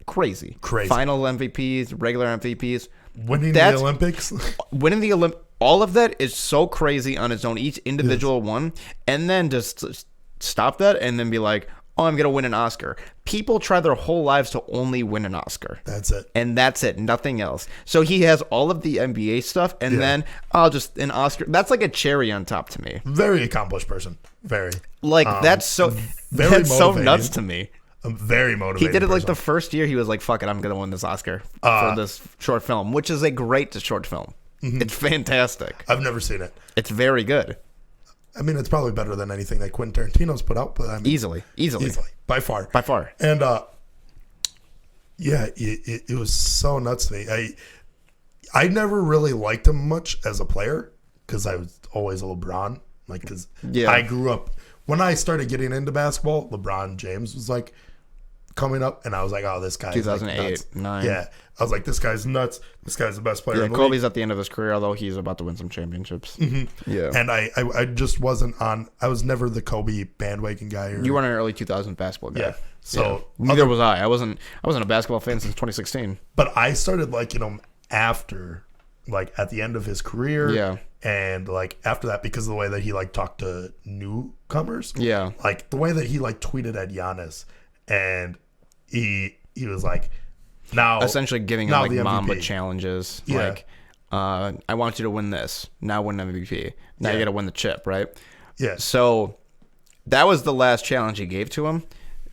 B: crazy. Final MVPs, regular MVPs.
A: Winning the Olympics.
B: Winning the all of that is so crazy on its own, each individual one, and then just stop that and then be like, oh, I'm gonna win an Oscar. People try their whole lives to only win an Oscar.
A: That's it.
B: And that's it. Nothing else. So he has all of the NBA stuff, and then an Oscar. That's like a cherry on top to me.
A: Very accomplished person. Very.
B: Like that's so nuts to me.
A: I'm very motivated.
B: He did it like the first year. He was like, "Fuck it, I'm gonna win this Oscar for this short film," which is a great short film. Mm-hmm. It's fantastic.
A: I've never seen it.
B: It's very good.
A: I mean, it's probably better than anything that Quentin Tarantino's put out, but I mean,
B: easily,
A: by far. And it was so nuts to me. I never really liked him much as a player because I was always a LeBron. Like, because I grew up when I started getting into basketball. LeBron James was like coming up, and I was like, oh, this guy
B: 2008, 9.
A: Yeah, I was like, this guy's nuts. This guy's the best player in the
B: Kobe's
A: league.
B: At the end of his career, although he's about to win some championships.
A: Mm-hmm. Yeah. And I just wasn't on. I was never the Kobe bandwagon guy.
B: You weren't an early 2000s basketball guy.
A: Yeah. So
B: neither was I. I wasn't a basketball fan since 2016.
A: But I started liking him after, like, at the end of his career.
B: Yeah.
A: And like after that, because of the way that he like talked to newcomers.
B: Yeah.
A: Like the way that he like tweeted at Giannis, and he was like, now
B: essentially giving him like Mamba
A: MVP.
B: Challenges.
A: Yeah.
B: Like, I want you to win this. Now win MVP. Now you got to win the chip, right?
A: Yeah.
B: So that was the last challenge he gave to him,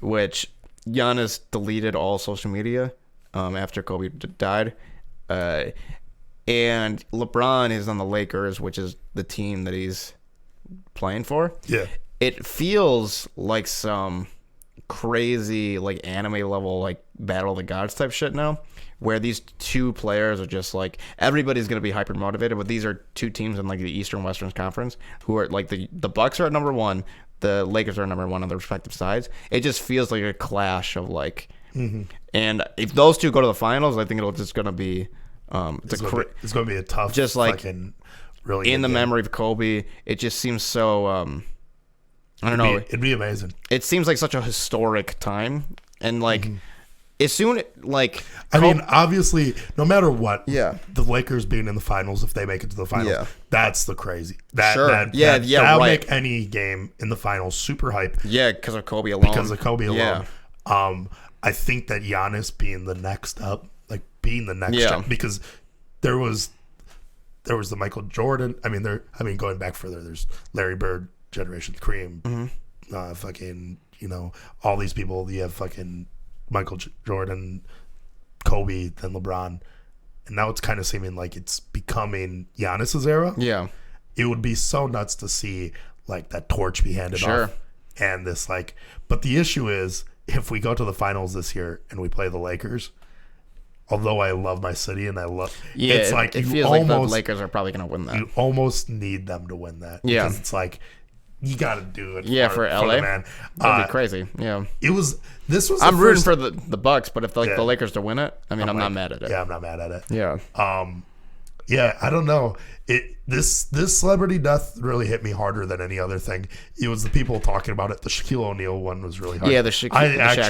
B: which Giannis deleted all social media after Kobe died. And LeBron is on the Lakers, which is the team that he's playing for.
A: Yeah.
B: It feels like some crazy like anime level like Battle of the Gods type shit now, where these two players are just like, everybody's gonna be hyper motivated, but these are two teams in like the Eastern Western Conference who are like the Bucks are at number 1, the Lakers are number 1 on their respective sides. It just feels like a clash of like, and if those two go to the finals, I think it'll just gonna be
A: it's going to be a tough,
B: just like
A: fucking really
B: in the
A: game.
B: memory of Kobe. It just seems so I don't know.
A: It'd be amazing.
B: It seems like such a historic time, and like as soon like
A: I mean, obviously, no matter what,
B: Yeah.
A: the Lakers being in the finals, if they make it to the finals,
B: Yeah.
A: that's the crazy. That,
B: Sure.
A: That,
B: Yeah,
A: that,
B: yeah,
A: that'll
B: right.
A: make any game in the finals super hype
B: yeah, because of Kobe alone.
A: because of Kobe
B: Yeah.
A: alone. I think that Giannis being the next up, like being the next,
B: Yeah.
A: because there was the Michael Jordan. I mean, going back further, there's Larry Bird, Generation Cream, fucking, all these people. You have fucking Michael Jordan, Kobe, then LeBron, and now it's kind of seeming like it's becoming Giannis's era.
B: Yeah.
A: It would be so nuts to see like that torch be handed
B: Sure.
A: off, and this but the issue is if we go to the finals this year and we play the Lakers, although I love my city and I love,
B: Yeah,
A: it's like
B: it
A: you
B: feels
A: almost,
B: like the Lakers are probably going to win that.
A: you almost need them to win that.
B: Yeah.
A: Because it's like, you got to do it.
B: Yeah, for LA?
A: the man.
B: That'd be crazy. Yeah.
A: This was
B: I'm
A: the
B: rooting
A: first,
B: for the Bucks, but if
A: Yeah.
B: the Lakers to win it, I mean, I'm not mad at it.
A: Yeah, I'm not mad at it.
B: Yeah.
A: Yeah, I don't know. This celebrity death really hit me harder than any other thing. It was the people talking about it. The Shaquille O'Neal one was really hard.
B: Yeah, the Shaq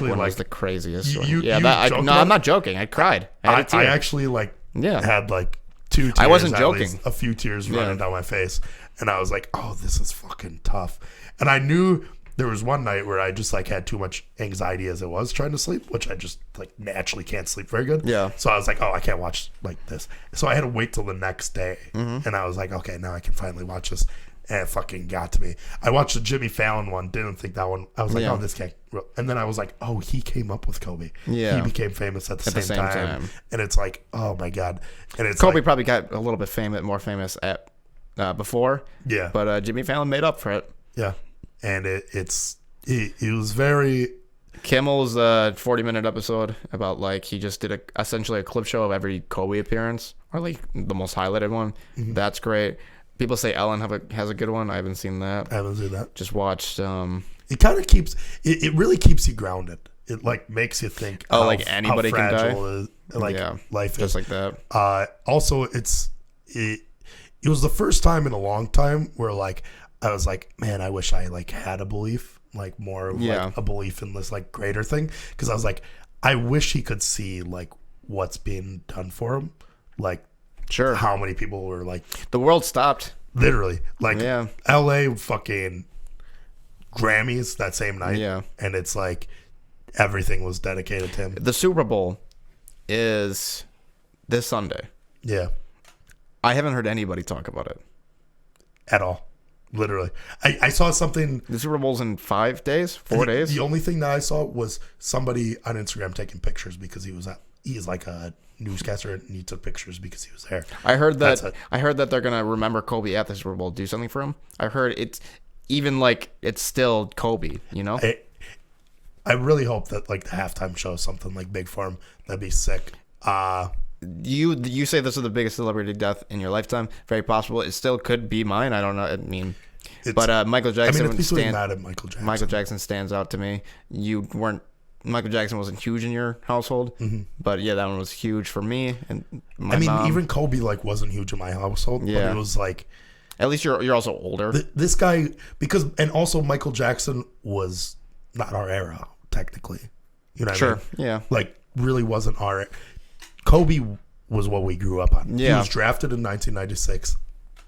B: one was
A: like
B: the craziest one.
A: you joking
B: No, I'm not joking. I cried. I had a tear.
A: I actually had like 2 tears.
B: I wasn't
A: at
B: joking.
A: least, a few tears running down my face, and I was like, "Oh, this is fucking tough." And I knew there was one night where I just had too much anxiety as it was trying to sleep, which I just naturally can't sleep very good.
B: Yeah.
A: So I was like, "Oh, I can't watch this." So I had to wait till the next day, and I was like, "Okay, now I can finally watch this." And it fucking got to me. I watched the Jimmy Fallon one. Didn't think that one. I was like,
B: Yeah.
A: "Oh, this can't." And then I was like, "Oh, he came up with Kobe.
B: Yeah.
A: He became famous at the same time." And it's like, oh my god. And it's
B: Kobe probably got a little bit more famous at before.
A: Yeah.
B: But Jimmy Fallon made up for it.
A: Yeah. And it was very.
B: Kimmel's 40-minute episode about he just did essentially a clip show of every Kobe appearance, or the most highlighted one. That's great. People say Ellen has a good one. I haven't seen that.
A: I haven't seen that.
B: Just watched.
A: It kind of keeps. It really keeps you grounded. It makes you think.
B: Oh,
A: how,
B: anybody
A: how
B: can die.
A: Is, life
B: just
A: is.
B: like that.
A: Also, it was the first time in a long time where I was like, man, I wish I had a belief, more of a belief in this greater thing, because I was like, I wish he could see what's being done for him,
B: Sure.
A: how many people were
B: The world stopped.
A: literally
B: Yeah.
A: LA fucking Grammys that same night,
B: Yeah.
A: and it's everything was dedicated to him.
B: The Super Bowl is this Sunday.
A: Yeah,
B: I haven't heard anybody talk about it.
A: at all. Literally, I saw something.
B: The Super Bowl's in 5 days, 4 days.
A: The only thing that I saw was somebody on Instagram taking pictures because he's like a newscaster, and he took pictures because he was there.
B: I heard that they're gonna remember Kobe at the Super Bowl, do something for him. I heard it's even it's still Kobe.
A: I really hope that the halftime show is something big for him. That'd be sick.
B: You say this is the biggest celebrity death in your lifetime. Very possible. It still could be mine. I don't know. I mean, but Michael Jackson.
A: it's mad at Michael Jackson.
B: Michael Jackson stands out to me. Michael Jackson wasn't huge in your household, but yeah, that one was huge for me and my mom.
A: Even Kobe wasn't huge in my household.
B: Yeah.
A: But it was
B: at least you're also older.
A: This guy, and also Michael Jackson was not our era technically. You know what I mean?
B: Yeah.
A: Really wasn't our. Kobe was what we grew up on.
B: Yeah.
A: He was drafted in 1996.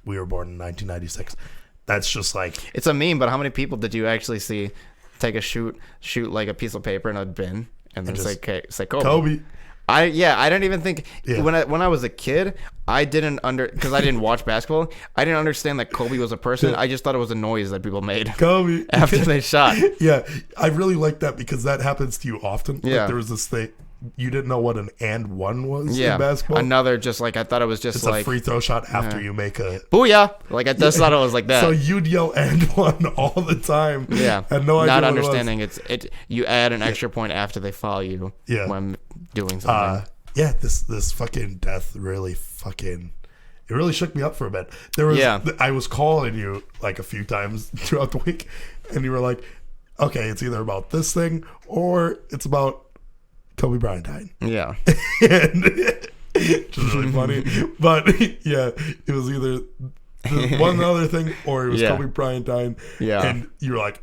A: We were born in 1996. That's just
B: it's a meme, but how many people did you actually see take a shoot a piece of paper in a bin and then say Kobe?
A: Kobe.
B: I didn't even think
A: Yeah.
B: when I was a kid, I didn't because I didn't watch basketball. I didn't understand that Kobe was a person. I just thought it was a noise that people made
A: Kobe.
B: after they shot.
A: Yeah, I really like that because that happens to you often.
B: Yeah.
A: There was this thing. You didn't know what an and one was
B: Yeah,
A: in basketball.
B: another I thought it was just
A: It's a free throw shot after you make a.
B: booyah. I just thought it was like that.
A: So you'd yell and one all the time.
B: Yeah,
A: had no idea.
B: Not
A: what
B: understanding you add an extra point after they foul you.
A: Yeah.
B: When doing something.
A: This fucking death really fucking. It really shook me up for a bit. There was.
B: Yeah.
A: I was calling you a few times throughout the week, and you were like, "Okay, it's either about this thing or it's about Kobe Bryant dying."
B: Yeah.
A: And which is really funny. But yeah, it was either one other thing or it was Kobe Bryant dying.
B: Yeah.
A: And you were like,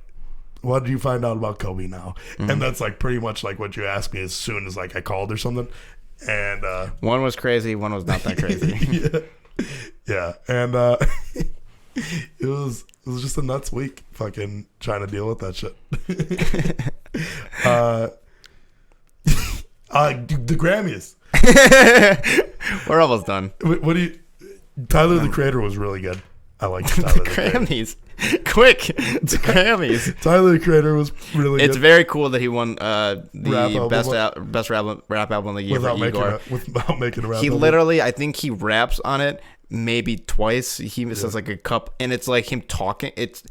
A: what did you find out about Kobe now? And that's like pretty much like what you asked me as soon as like I called or something. And
B: one was crazy, one was not that crazy.
A: yeah. And it was just a nuts week, fucking trying to deal with that shit. The Grammys.
B: We're almost done.
A: What do you? Tyler the Creator was really good. I liked Tyler the
B: Grammys. Quick, the Grammys.
A: Tyler the Creator was really good.
B: It's very cool that he won the best rap album of the year
A: without
B: for Igor.
A: Without making a rap
B: He
A: album.
B: literally, I think he raps on it maybe twice. He says like a cup, and it's like him talking. It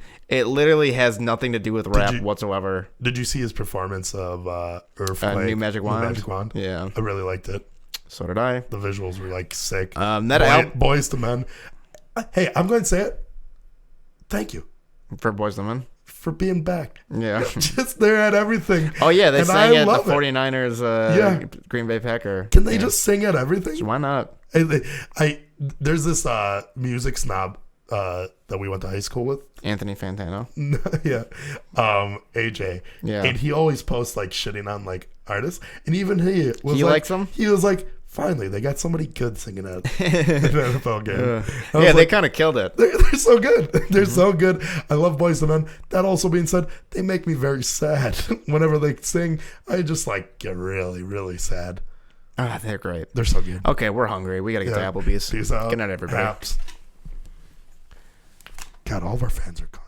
B: literally has nothing to do with rap whatsoever.
A: Did you see his performance of Earthquake?
B: New Magic Wand?
A: New Magic Wand?
B: Yeah.
A: I really liked it.
B: So did I.
A: The visuals were like sick.
B: Boys
A: to Men. Hey, I'm going to say it. Thank you.
B: For Boys to Men?
A: For being back.
B: Yeah.
A: Just there at everything.
B: Oh, yeah. They
A: and
B: sang at the
A: 49ers
B: Green Bay Packer.
A: Can they just sing at everything?
B: So why not?
A: There's this music snob that we went to high school with.
B: Anthony Fantano.
A: Yeah. AJ.
B: Yeah.
A: And he always posts like shitting on like artists. And even he
B: likes them?
A: He was like, finally, they got somebody good singing at an NFL game.
B: Yeah, they kind of killed it.
A: They're so good. They're so good. I love Boys to Men. That also being said, they make me very sad. Whenever they sing, I just like get really, really sad.
B: They're great.
A: They're so good.
B: Okay, we're hungry. We got to get to Applebee's.
A: Peace out.
B: Good night, everybody.
A: God, all of our fans are coming.